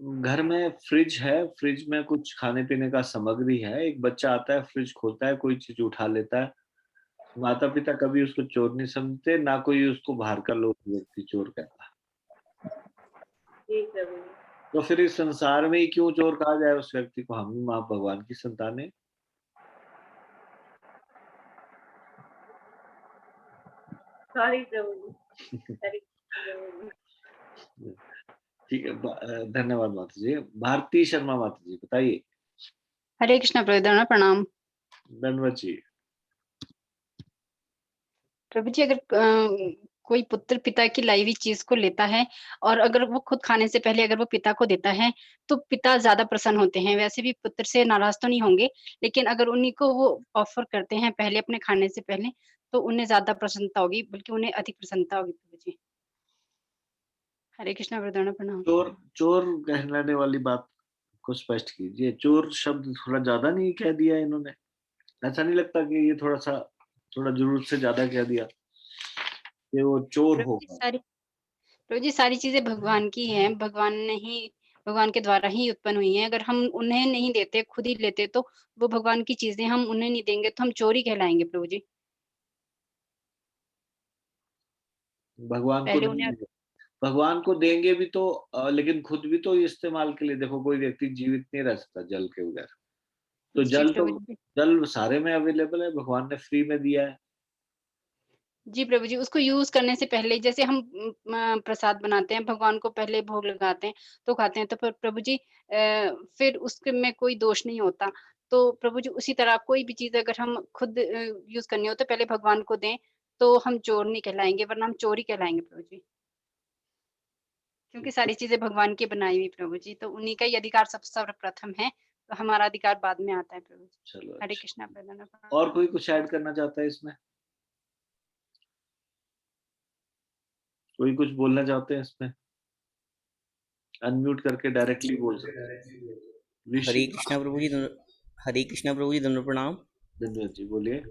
घर में फ्रिज है, फ्रिज में कुछ खाने पीने का सामग्री है, एक बच्चा आता है, फ्रिज खोलता है, कोई चीज उठा लेता है, माता पिता कभी उसको चोर नहीं समझते, ना कोई उसको बाहर का लोग व्यक्ति चोर कहता। जी प्रभु जी। तो फिर इस संसार में ही क्यों चोर कहा जाए उस व्यक्ति को? हम ही माँ भगवान की संतानें। सॉरी प्रभु जी। हरे कृष्ण प्रभु जी। ठीक है, धन्यवाद माता जी। भारती शर्मा माता जी बताइए। हरे कृष्णा प्रभु, प्रणाम धन्यवाद जी। प्रभु जी। अगर कोई पुत्र पिता की लाई हुई चीज को लेता है और अगर वो खुद खाने से पहले अगर वो पिता को देता है तो पिता ज्यादा प्रसन्न होते हैं। वैसे भी पुत्र से नाराज तो नहीं होंगे, लेकिन अगर उन्हीं को वो ऑफर करते हैं पहले अपने खाने से पहले तो उन्हें ज्यादा प्रसन्नता होगी, बल्कि उन्हें अधिक प्रसन्नता होगी। प्रभु जी हरे कृष्णा प्रभु, प्रणाम। चोर चोर कहलाने वाली बात को स्पष्ट कीजिए। चोर शब्द थोड़ा ज्यादा नहीं कह दिया इन्होंने? ऐसा नहीं लगता कि ये थोड़ा जरूरत से ज्यादा कह दिया कि वो चोर होगा? प्रभु जी सारी चीजें भगवान की हैं, भगवान के द्वारा ही उत्पन्न हुई हैं। अगर हम उन्हें नहीं देते, खुद ही लेते, तो वो भगवान की चीजें हम उन्हें नहीं देंगे तो हम चोरी कहलाएंगे। प्रभु जी भगवान को पहले उन्हें देंगे, भगवान को देंगे भी तो लेकिन खुद भी तो इस्तेमाल के लिए। देखो कोई व्यक्ति जीवित नहीं रह सकता जल के बगैर, तो जी प्रभु जी। जल सारे में अवेलेबल है, भगवान ने फ्री में दिया है। जी प्रभु जी, उसको यूज करने से पहले जैसे हम प्रसाद बनाते हैं, भगवान को पहले भोग लगाते हैं तो खाते हैं, तो फिर प्रभु जी फिर उसके में कोई दोष नहीं होता। तो प्रभु जी उसी तरह कोई भी चीज अगर हम खुद यूज करनी हो तो पहले भगवान को दें, तो हम चोर नहीं कहलाएंगे, वरना हम चोरी कहलाएंगे। प्रभु जी क्योंकि सारी चीजें भगवान की बनाई हुई प्रभु जी, तो उन्हीं का ही अधिकार सब सर्वप्रथम है, तो हमारा अधिकार बाद में आता है। प्रभु जी चलो हरे अच्छा। कृष्णा प्रधान। और कोई कुछ ऐड करना चाहता है इसमें? कोई कुछ बोलना चाहते हैं इसमें? अनम्यूट करके डायरेक्टली बोल सकते हैं। हरे कृष्णा प्रभु जी, हरे कृष्णा प्रभु जी, दंडवत प्रणाम। धन्यवाद जी, बोलिए।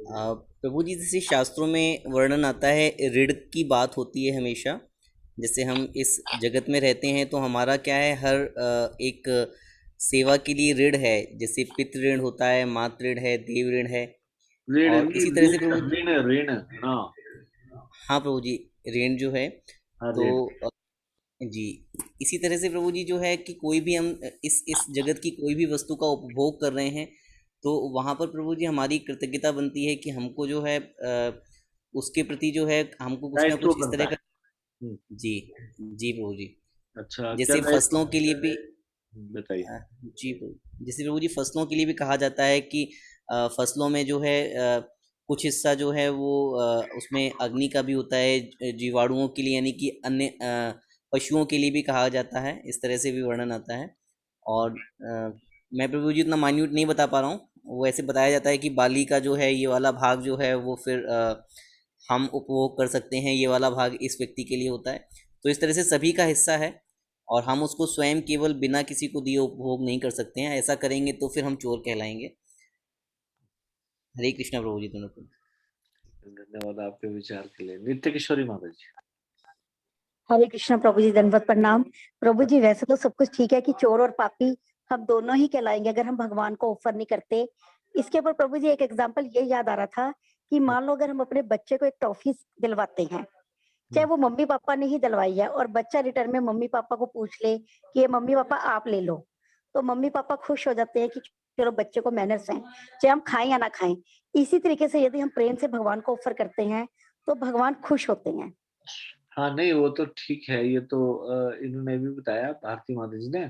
प्रभु जी जैसे शास्त्रों में वर्णन आता है, ऋण की बात होती है हमेशा। जैसे हम इस जगत में रहते हैं तो हमारा क्या है, हर एक सेवा के लिए ऋण है। जैसे पितृ ऋण होता है, मातृ ऋण है, देव ऋण है। ऋण और इसी तरह से प्रभु जी, ऋण ऋण हाँ हाँ प्रभु जी, ऋण जो है हाँ तो ऋण। जी इसी तरह से प्रभु जी जो है कि कोई भी हम इस जगत की कोई भी वस्तु का उपभोग कर रहे हैं तो वहाँ पर प्रभु जी हमारी कृतज्ञता बनती है कि हमको जो है उसके प्रति जो है हमको कुछ ना दायित्व कुछ इस बनता तरह है। का। जी जी प्रभु जी। अच्छा, क्या जैसे दायित्व फसलों के लिए भी बताइए। जी प्रभु, जैसे प्रभु जी फसलों के लिए भी कहा जाता है कि फसलों में जो है कुछ हिस्सा जो है वो उसमें अग्नि का भी होता है, जीवाणुओं के लिए, यानी कि अन्य पशुओं के लिए भी कहा जाता है। इस तरह से भी वर्णन आता है। और मैं प्रभु जी उतना मान्यूट नहीं बता पा रहा हूँ। वो ऐसे बताया जाता है कि बाली का जो है ये वाला भाग जो है वो फिर हम उपभोग कर सकते हैं, ये वाला भाग इस व्यक्ति के लिए होता है। तो इस तरह से सभी का हिस्सा है और हम उसको स्वयं केवल बिना किसी को दिए उपभोग नहीं कर सकते हैं। ऐसा करेंगे तो फिर हम चोर कहलाएंगे। हरे कृष्णा प्रभु जी दोनों को। धन्यवाद आपके विचार के लिए। नित्य किशोरी माता जी। हरे कृष्णा प्रभु जी, दंडवत प्रणाम। प्रभु जी वैसे तो सब कुछ ठीक है कि चोर और पापी हम दोनों ही कहलाएंगे अगर हम भगवान को ऑफर नहीं करते। इसके ऊपर प्रभु जी एक एग्जांपल ये याद आ रहा था कि मान लो अगर हम अपने बच्चे को एक टॉफी दिलवाते हैं, चाहे वो मम्मी पापा ने ही दिलवाई है, और बच्चा रिटर्न में मम्मी पापा को पूछ ले कि ये मम्मी पापा आप ले लो, तो मम्मी पापा खुश हो जाते हैं कि चलो बच्चे को मैनर्स हैं, चाहे हम खाएं या ना खाएं। इसी तरीके से यदि हम प्रेम से भगवान को ऑफर करते हैं तो भगवान खुश होते हैं। हाँ नहीं, वो तो ठीक है। ये तो इन्होंने भी बताया, भारती माता जी ने।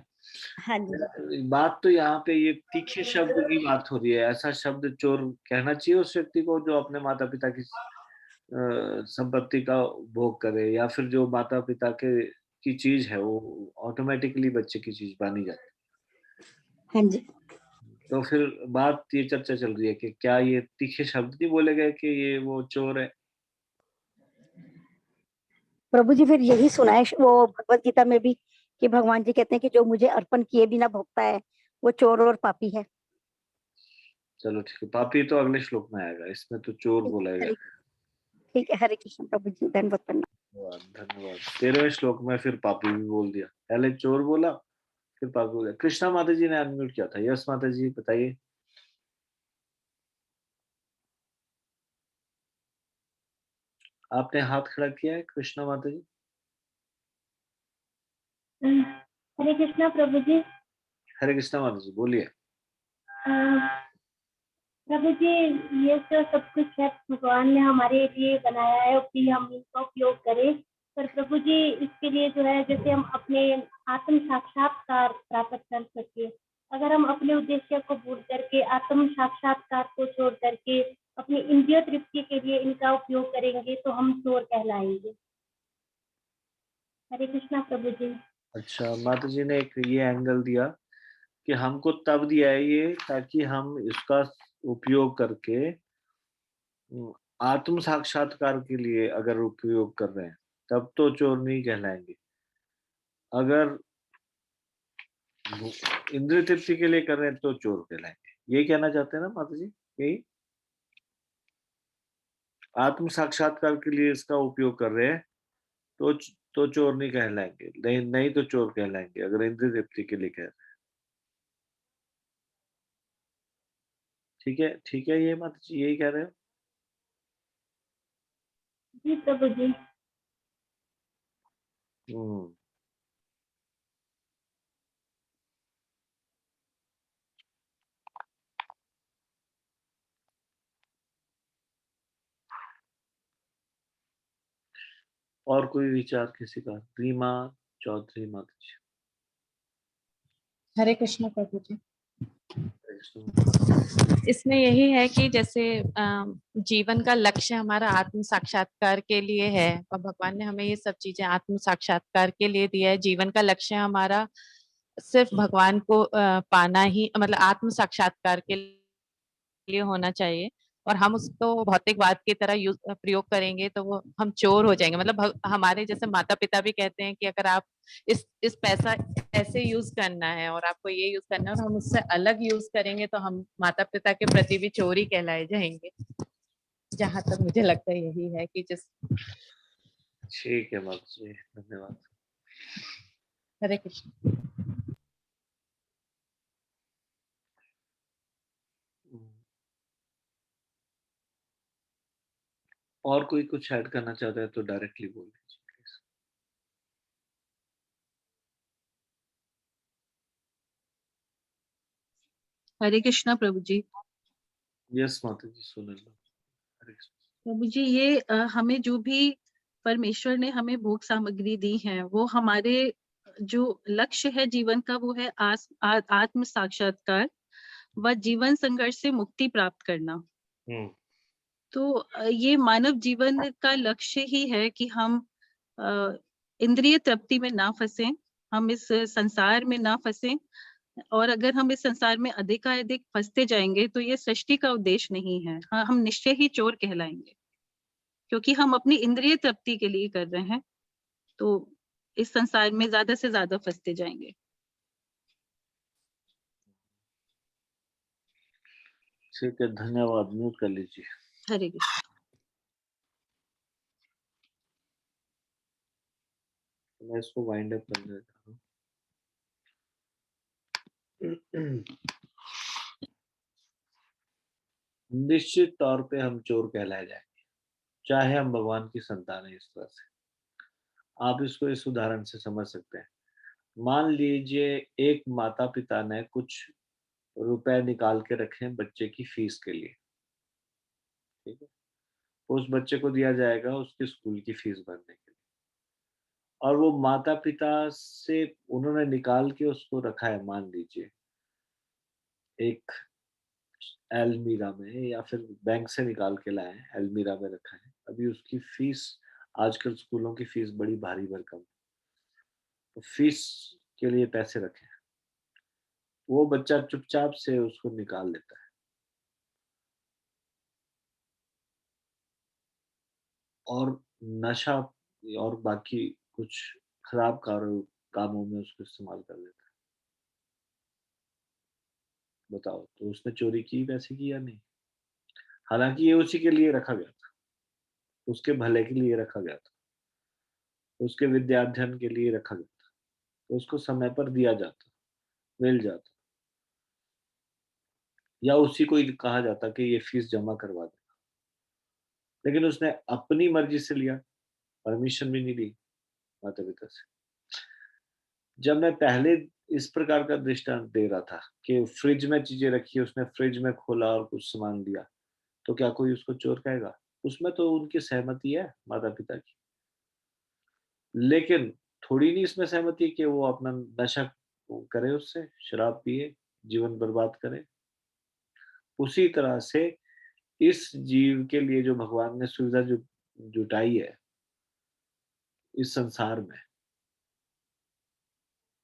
हाँ जी। बात तो यहाँ पे ये तीखे शब्द की बात हो रही है। ऐसा शब्द चोर कहना चाहिए उस व्यक्ति को जो अपने माता पिता की संपत्ति का भोग करे, या फिर जो माता पिता के की चीज है वो ऑटोमेटिकली बच्चे की चीज मानी जाती हाँ जी है। तो फिर बात ये चर्चा चल रही है कि क्या ये तीखे शब्द नहीं बोले गए कि ये वो चोर है? प्रभु जी, फिर यही सुना है वो भगवत गीता में भी कि भगवान जी कहते हैं कि जो मुझे अर्पण किए बिना भोगता है वो चोर और पापी है। चलो ठीक है, पापी तो अगले श्लोक में आएगा, इसमें तो चोर बोला गया। ठीक है, हरे कृष्ण प्रभु जी, धन्यवाद प्रणाम। धन्यवाद। 13वें श्लोक में फिर पापी भी बोल दिया, पहले चोर बोला कृपा करो। कृष्णा माता जी ने अनम्यूट किया था। यस माता जी बताइए। आपने हाथ खड़ा किया है कृष्णा माता जी। हरे कृष्णा प्रभु जी। हरे कृष्णा माता जी बोलिए। प्रभु जी, ये तो सब कुछ है भगवान ने हमारे लिए बनाया है कि हम इसका उपयोग करें, पर प्रभु जी इसके लिए जो है जैसे हम अपने आत्म साक्षात्कार प्राप्त कर सके, अगर हम अपने उद्देश्य को भूल करके आत्म साक्षात्कार को छोड़ करके अपनी इंद्रिय तृप्ति के लिए इनका उपयोग करेंगे तो हम चोर कहलाएंगे। हरे कृष्णा प्रभु जी। अच्छा, माता जी ने एक ये एंगल दिया कि हमको तब दिया है ये ताकि हम इसका उपयोग करके आत्म साक्षात्कार के लिए अगर उपयोग कर रहे हैं तब तो चोर नहीं कहलाएंगे। अगर इंद्रिय तृप्ति के लिए कर रहे हैं तो चोर कहलाएंगे। ये कहना चाहते हैं ना माता जी? यही आत्म साक्षात्कार के लिए इसका उपयोग कर रहे हैं तो चोर नहीं कहलाएंगे। नहीं तो चोर कहलाएंगे अगर इंद्रिय तृप्ति के लिए कह रहे हैं। ठीक है ये माता जी यही कह रहे हो? जी प्रभु जी। और कोई विचार किसी का? रीमा चौधरी माता जी। हरे कृष्ण प्रभु जी। हरे कृष्ण। इसमें यही है कि जैसे जीवन का लक्ष्य हमारा आत्म साक्षात्कार के लिए है और भगवान ने हमें ये सब चीजें आत्म साक्षात्कार के लिए दिया है। जीवन का लक्ष्य हमारा सिर्फ भगवान को पाना ही, मतलब आत्म साक्षात्कार के लिए होना चाहिए। और हम उसको भौतिकवाद की तरह प्रयोग करेंगे तो वो हम चोर हो जाएंगे। मतलब हमारे जैसे माता पिता भी कहते हैं कि अगर आप इस पैसा ऐसे यूज करना है और आपको ये यूज करना है और हम उससे अलग यूज करेंगे तो हम माता पिता के प्रति भी चोरी कहलाए जाएंगे। जहां तक मुझे लगता है यही है कि जिस। ठीक है माता जी, धन्यवाद। हरे कृष्ण। और कोई कुछ ऐड करना चाहता है तो डायरेक्टली बोल दीजिए प्लीज। हरे कृष्णा प्रभु जी। यस माता जी सुन लो। हरे कृष्ण। प्रभु जी, ये हमें जो भी परमेश्वर ने हमें भोग सामग्री दी है वो हमारे जो लक्ष्य है जीवन का वो है आत्म साक्षात्कार व जीवन संघर्ष से मुक्ति प्राप्त करना। तो ये मानव जीवन का लक्ष्य ही है कि हम इंद्रिय तृप्ति में ना फंसे, हम इस संसार में ना फंसे। और अगर हम इस संसार में अधिकाधिक फंसते जाएंगे तो ये सृष्टि का उद्देश्य नहीं है। हाँ, हम निश्चय ही चोर कहलाएंगे क्योंकि हम अपनी इंद्रिय तृप्ति के लिए कर रहे हैं, तो इस संसार में ज्यादा से ज्यादा फंसते जाएंगे। ठीक है, धन्यवाद। म्यूट कर लीजिए। हरे कृष्ण। मैं इसको वाइंड अप करने देता हूँ। निश्चित तौर पे हम चोर कहलाए जाएंगे चाहे हम भगवान की संतान है। इस तरह से आप इसको इस उदाहरण से समझ सकते हैं। मान लीजिए एक माता पिता ने कुछ रुपए निकाल के रखे हैं बच्चे की फीस के लिए, ठीक है? उस बच्चे को दिया जाएगा उसके स्कूल की फीस भरने के लिए, और वो माता पिता से उन्होंने निकाल के उसको रखा है, मान लीजिए एक एलमीरा में, या फिर बैंक से निकाल के लाए हैं, एलमीरा में रखा है। अभी उसकी फीस, आजकल स्कूलों की फीस बड़ी भारी भरकम, तो फीस के लिए पैसे रखे हैं। वो बच्चा चुपचाप से उसको निकाल लेता है और नशा और बाकी कुछ खराब कामों में उसको इस्तेमाल कर लेता है। बताओ, तो उसने चोरी की पैसे की या नहीं? हालांकि ये उसी के लिए रखा गया था, उसके भले के लिए रखा गया था, उसके विद्याध्ययन के लिए रखा गया था, तो उसको समय पर दिया जाता। मिल जाता, या उसी को ही कहा जाता कि ये फीस जमा करवा दे, लेकिन उसने अपनी मर्जी से लिया, परमिशन भी नहीं ली माता पिता से। जब मैं पहले इस प्रकार का दृष्टांत दे रहा था कि फ्रिज में चीजें रखी, उसने फ्रिज में खोला और कुछ सामान दिया, तो क्या कोई उसको चोर कहेगा? उसमें तो उनकी सहमति है माता पिता की, लेकिन थोड़ी नहीं इसमें सहमति कि वो अपना नशा करे, उससे शराब पिए, जीवन बर्बाद करे। उसी तरह से इस जीव के लिए जो भगवान ने सुविधा जुटाई है इस संसार में,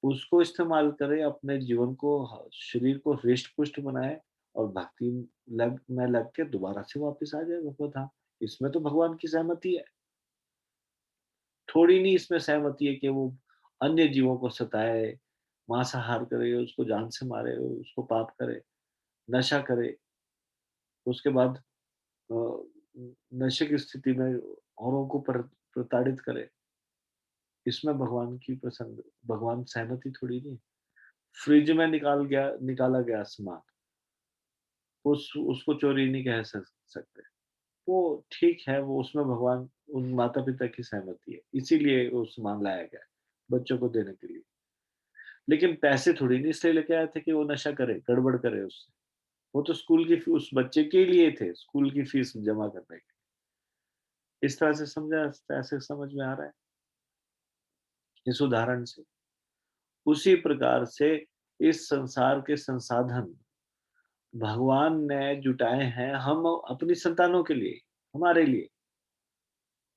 उसको इस्तेमाल करे, अपने जीवन को, शरीर को हृष्ट पुष्ट बनाए और भक्ति लग के दोबारा से वापस आ जाए भगवत धाम। इसमें तो भगवान की सहमति है। थोड़ी नहीं इसमें सहमति है कि वो अन्य जीवों को सताए, मांसाहार करे, उसको जान से मारे, उसको पाप करे, नशा करे, उसके बाद अ, नशे की स्थिति में औरों को प्रताड़ित करे। इसमें भगवान की प्रसन्न, भगवान सहमति थोड़ी नहीं। फ्रिज में निकाला गया सामान, उसको चोरी नहीं कह सकते। वो ठीक है, वो उसमें भगवान, उन माता पिता की सहमति है, इसीलिए वो सामान लाया गया बच्चों को देने के लिए। लेकिन पैसे थोड़ी नहीं इसलिए लेके आए थे कि वो नशा करे, गड़बड़ करे उससे। वो तो स्कूल की उस बच्चे के लिए थे, स्कूल की फीस जमा करने के। इस तरह से समझा, ऐसे समझ में आ रहा है इस उदाहरण से। उसी प्रकार से इस संसार के संसाधन भगवान ने जुटाए हैं हम अपनी संतानों के लिए, हमारे लिए।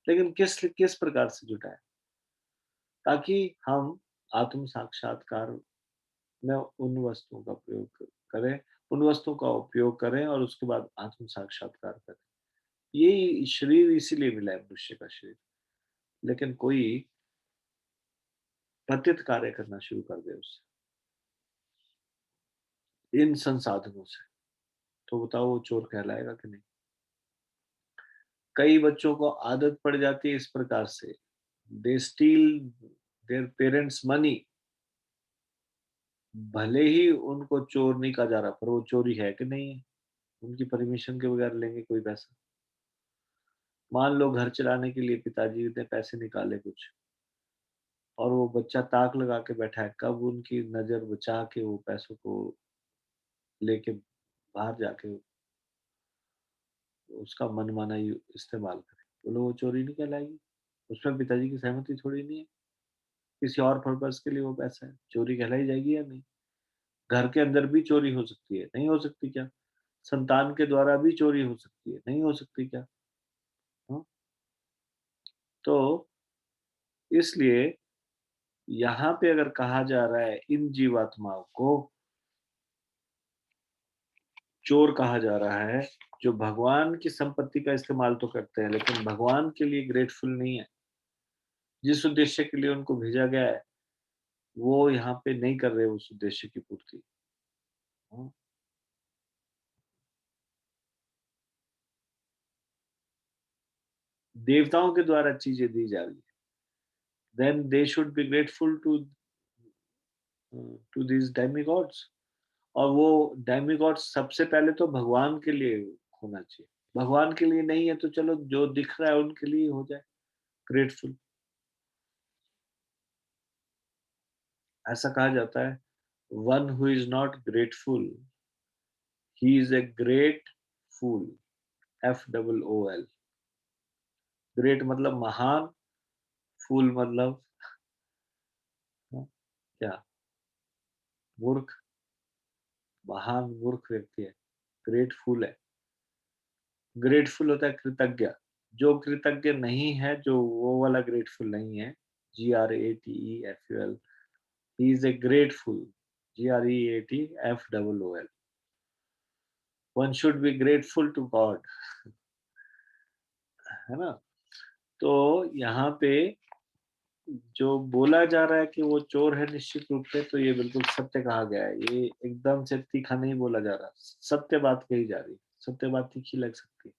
लेकिन किस किस प्रकार से जुटाए? ताकि हम आत्म साक्षात्कार में उन वस्तुओं का प्रयोग करें, उन वस्तुओं का उपयोग करें और उसके बाद आत्म साक्षात्कार करें। ये शरीर इसीलिए मिला है, मनुष्य का शरीर। लेकिन कोई पतित कार्य करना शुरू कर दे उससे, इन संसाधनों से, तो बताओ वो चोर कहलाएगा कि नहीं? कई बच्चों को आदत पड़ जाती है इस प्रकार से, they still their parents money. भले ही उनको चोर नहीं कहा जा रहा, पर वो चोरी है कि नहीं है? उनकी परमिशन के बगैर लेंगे कोई पैसा? मान लो घर चलाने के लिए पिताजी ने पैसे निकाले कुछ, और वो बच्चा ताक लगा के बैठा है, कब उनकी नजर बचा के वो पैसों को लेके बाहर जाके उसका मनमाना इस्तेमाल करे, बोलो वो चोरी नहीं कहलाएगी? उसमें पिताजी की सहमति थोड़ी नहीं है। किसी और पर्पस के लिए वो पैसा है, चोरी कहलाई जाएगी या नहीं? घर के अंदर भी चोरी हो सकती है, नहीं हो सकती क्या? संतान के द्वारा भी चोरी हो सकती है, नहीं हो सकती क्या? हाँ? तो इसलिए यहाँ पे अगर कहा जा रहा है इन जीवात्माओं को चोर कहा जा रहा है, जो भगवान की संपत्ति का इस्तेमाल तो करते हैं लेकिन भगवान के लिए ग्रेटफुल नहीं है, जिस उद्देश्य के लिए उनको भेजा गया है वो यहाँ पे नहीं कर रहे उस उद्देश्य की पूर्ति। हाँ? देवताओं के द्वारा चीजें दी जा रही है, then they should be grateful to this demigods. और वो डेमिगॉड्स सबसे पहले तो भगवान के लिए होना चाहिए। भगवान के लिए नहीं है तो चलो जो दिख रहा है उनके लिए हो जाए ग्रेटफुल। ऐसा कहा जाता है, one who is not grateful he is a great fool. FOOL। Great मतलब महान, फूल मतलब हाँ, क्या? मूर्ख। महान मूर्ख व्यक्ति है, ग्रेटफुल है। ग्रेटफुल होता है कृतज्ञ। जो कृतज्ञ नहीं है, जो वो वाला ग्रेटफुल नहीं है, GRATEFUL, he is a grateful, GREATFOOL। One should be grateful to God, है ना? तो यहाँ पे जो बोला जा रहा है कि वो चोर है निश्चित रूप से, तो ये बिल्कुल सत्य कहा गया है। ये एकदम से तीखा नहीं बोला जा रहा, सत्य बात कही जा रही है। सत्य बात तीखी लग सकती है।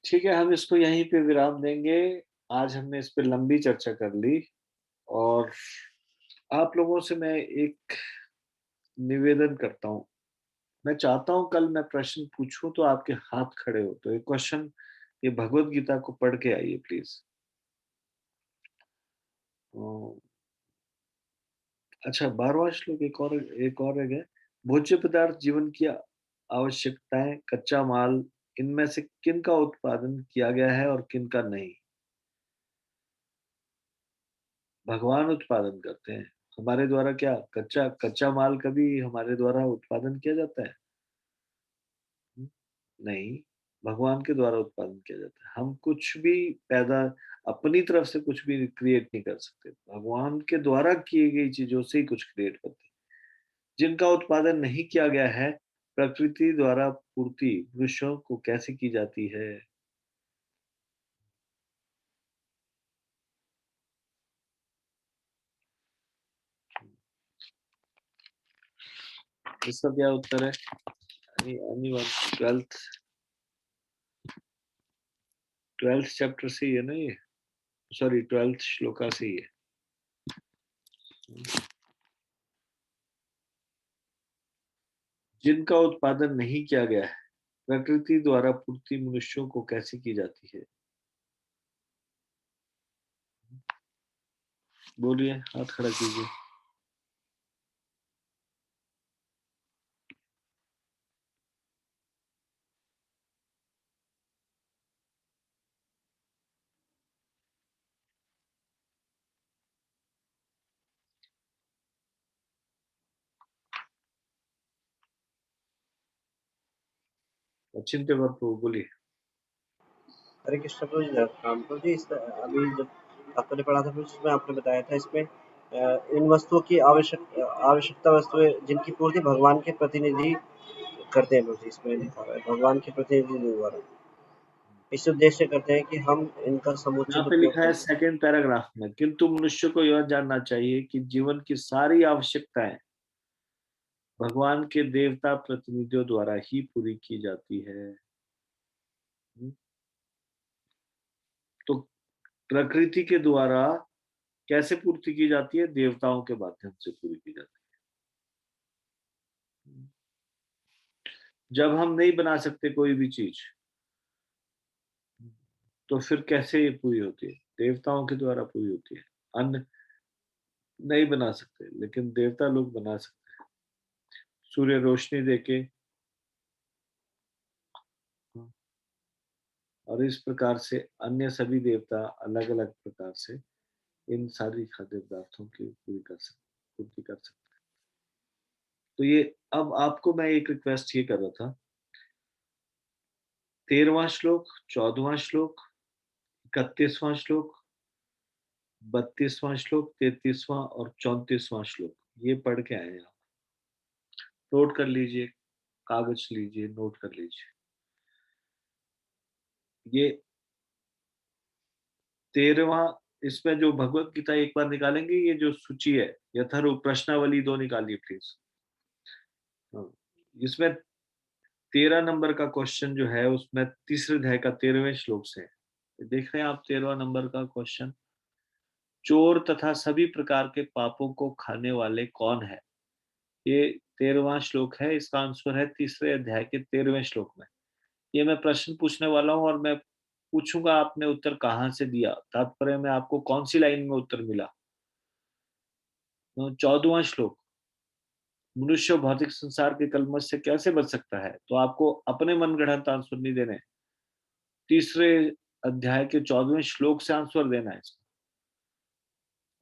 ठीक है, हम इसको यहीं पे विराम देंगे। आज हमने इस पे लंबी चर्चा कर ली और आप लोगों से मैं एक निवेदन करता हूँ। मैं चाहता हूँ कल मैं प्रश्न पूछूं तो आपके हाथ खड़े हो। तो एक क्वेश्चन, ये भगवत गीता को पढ़ के आइए प्लीज। अच्छा, 12वां श्लोक एक और है क्या? भोज्य पदार्थ जीवन की आवश्यकताएं, कच्चा माल, इनमें से किन का उत्पादन किया गया है और किन का नहीं? भगवान उत्पादन करते हैं। हमारे द्वारा क्या कच्चा कच्चा माल कभी हमारे द्वारा उत्पादन किया जाता है? नहीं, भगवान के द्वारा उत्पादन किया जाता है। हम कुछ भी पैदा अपनी तरफ से कुछ भी क्रिएट नहीं कर सकते। भगवान के द्वारा की गई चीजों से ही कुछ क्रिएट करते हैं। जिनका उत्पादन नहीं किया गया है, प्रकृति द्वारा पूर्ति मनुष्यों को कैसे की जाती है? इसका क्या उत्तर है? anyone? 12th चैप्टर से ही है ना ये? सॉरी, 12th श्लोका से ही है। जिनका उत्पादन नहीं किया गया है, प्रकृति द्वारा पूर्ति मनुष्यों को कैसे की जाती है? बोलिए, हाथ खड़ा कीजिए। चिंते मत प्रभु, बोलिए। हरे कृष्ण प्रभु जी, प्रभु जी अभी जब आपने पढ़ा था प्रभु जी, इसमें आपने बताया था इसमें इन वस्तुओं की आवश्यकता वस्तुएं जिनकी पूर्ति भगवान के प्रतिनिधि करते हैं प्रभु जी, इसमें लिखा हुआ है भगवान के प्रतिनिधि द्वारा इस उद्देश्य से करते हैं कि हम इनका यहाँ समुचित पे उपयोग लिखा है कर सकें। सेकंड पैराग्राफ में, किंतु मनुष्य को यह जानना चाहिए कि जीवन की सारी आवश्यकताएं भगवान के देवता प्रतिनिधियों द्वारा ही पूरी की जाती है। तो प्रकृति के द्वारा कैसे पूर्ति की जाती है? देवताओं के माध्यम से पूरी की जाती है। जब हम नहीं बना सकते कोई भी चीज, तो फिर कैसे ये पूरी होती है? देवताओं के द्वारा पूरी होती है। अन्न नहीं बना सकते, लेकिन देवता लोग बना सकते हैं। सूर्य रोशनी देके, और इस प्रकार से अन्य सभी देवता अलग अलग प्रकार से इन सारी खाद्य पदार्थों की पूर्ति कर सकते हैं। तो ये अब आपको मैं एक रिक्वेस्ट ये कर रहा था, 13वां श्लोक, 14वां श्लोक, 31वां श्लोक, 32वां श्लोक, 33वां और 34वां श्लोक, ये पढ़ के आए आप। नोट कर लीजिए, कागज लीजिए, नोट कर लीजिए। ये 13वां, इसमें जो भगवत गीता एक बार निकालेंगे, ये जो सूची है यथारूप प्रश्नावली 2 निकालिए प्लीज। इसमें 13 नंबर का क्वेश्चन जो है उसमें तीसरे अध्याय का 13वें श्लोक से है। देख रहे हैं आप 13वां नंबर का क्वेश्चन? चोर तथा सभी प्रकार के पापों को खाने वाले कौन है? ये 13वां श्लोक है। इसका आंसर है तीसरे अध्याय के 13वें श्लोक में। ये मैं प्रश्न पूछने वाला हूं और मैं पूछूंगा आपने उत्तर कहाँ से दिया, तात्पर्य में आपको कौन सी लाइन में उत्तर मिला। 14वां श्लोक, मनुष्य भौतिक संसार के कलमश से कैसे बच सकता है? तो आपको अपने मनगढ़ंत आंसर नहीं देने, तीसरे अध्याय के 14वें श्लोक से आंसर देना है।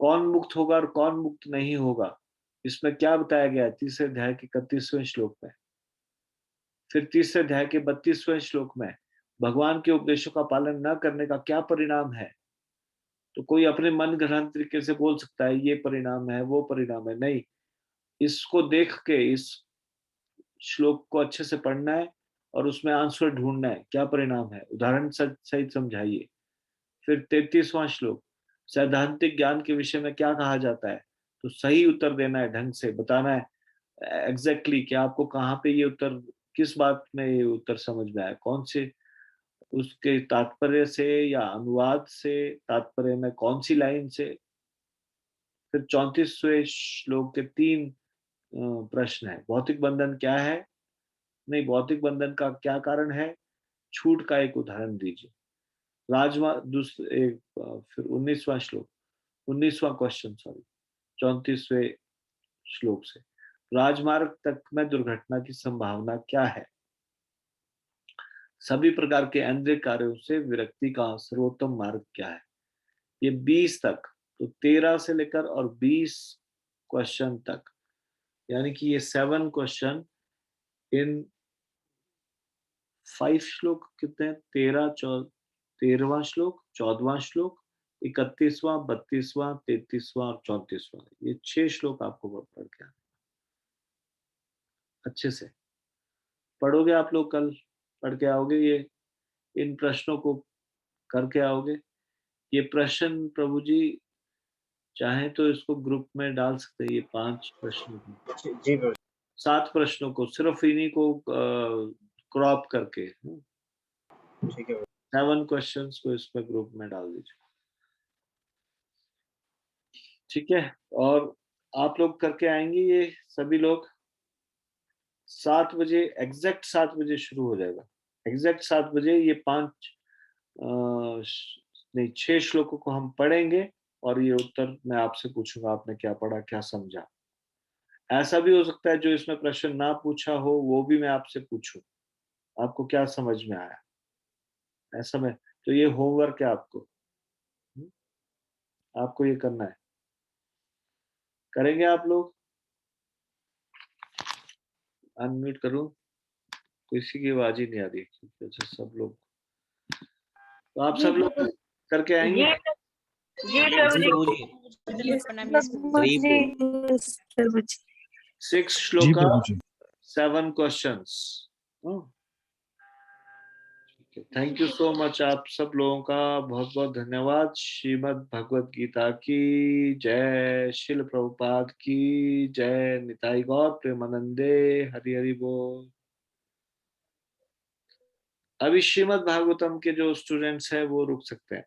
कौन मुक्त होगा और कौन मुक्त नहीं होगा, इसमें क्या बताया गया है तीसरे अध्याय के 31वें श्लोक में। फिर तीसरे अध्याय के 32वें श्लोक में भगवान के उपदेशों का पालन न करने का क्या परिणाम है। तो कोई अपने मन गढ़ंत तरीके से बोल सकता है ये परिणाम है, वो परिणाम है, नहीं। इसको देख के इस श्लोक को अच्छे से पढ़ना है और उसमें आंसर ढूंढना है, क्या परिणाम है, उदाहरण सहित समझाइए। फिर 33वां श्लोक, सैद्धांतिक ज्ञान के विषय में क्या कहा जाता है? तो सही उत्तर देना है, ढंग से बताना है एग्जैक्टली कि आपको कहाँ पे ये उत्तर, किस बात में ये उत्तर समझ में आया, कौन से उसके तात्पर्य से या अनुवाद से, तात्पर्य में कौन सी लाइन से। फिर 34वें श्लोक के 3 प्रश्न है। भौतिक बंधन क्या है? नहीं, भौतिक बंधन का क्या कारण है? छूट का एक उदाहरण दीजिए। फिर 19वां श्लोक, 19वां क्वेश्चन, सॉरी, 34वें श्लोक से, राजमार्ग तक में दुर्घटना की संभावना क्या है? सभी प्रकार के इंद्रिय कार्यों से विरक्ति का सर्वोत्तम मार्ग क्या है? ये 20 तक, तो 13 से लेकर और 20 क्वेश्चन तक, यानी कि ये 7 क्वेश्चन इन 5 श्लोक कितने हैं? 13वां श्लोक, 14वां श्लोक, 31वां, 32वां, 33वां और 34वां, ये 6 श्लोक आपको पढ़ के आने। अच्छे से पढ़ोगे आप लोग, कल पढ़ के आओगे, ये इन प्रश्नों को करके आओगे। ये प्रश्न प्रभु जी चाहे तो इसको ग्रुप में डाल सकते हैं, ये 5 प्रश्नों को, जी प्रभु। 7 प्रश्नों को, सिर्फ इन्हीं को क्रॉप करके ठीक है। 7 क्वेश्चंस को इसमें ग्रुप में डाल दीजिए, ठीक है। और आप लोग करके आएंगे ये सभी लोग। 7 बजे, एग्जैक्ट 7 बजे शुरू हो जाएगा। एग्जैक्ट 7 बजे ये 6 श्लोकों को हम पढ़ेंगे और ये उत्तर मैं आपसे पूछूंगा, आपने क्या पढ़ा, क्या समझा। ऐसा भी हो सकता है जो इसमें प्रश्न ना पूछा हो वो भी मैं आपसे पूछूं, आपको क्या समझ में आया, ऐसा में। तो ये होमवर्क है आपको, आपको ये करना है। करेंगे आप लोग? अनम्यूट करूं? किसी की आवाज ही नहीं आ रही, क्योंकि सब लोग, तो आप सब लोग करके आएंगे। जी प्रभु जी। प्रभु जी। 6 shloka, 7 questions. Thank you so much आप सब लोगों का, बहुत बहुत धन्यवाद। श्रीमद् भगवत गीता की जय, शिल प्रभुपाद की जय, निताई गौर प्रेमानंदे, हरि हरि बोल। अभी श्रीमद् भागवतम के जो स्टूडेंट्स हैं वो रुक सकते हैं।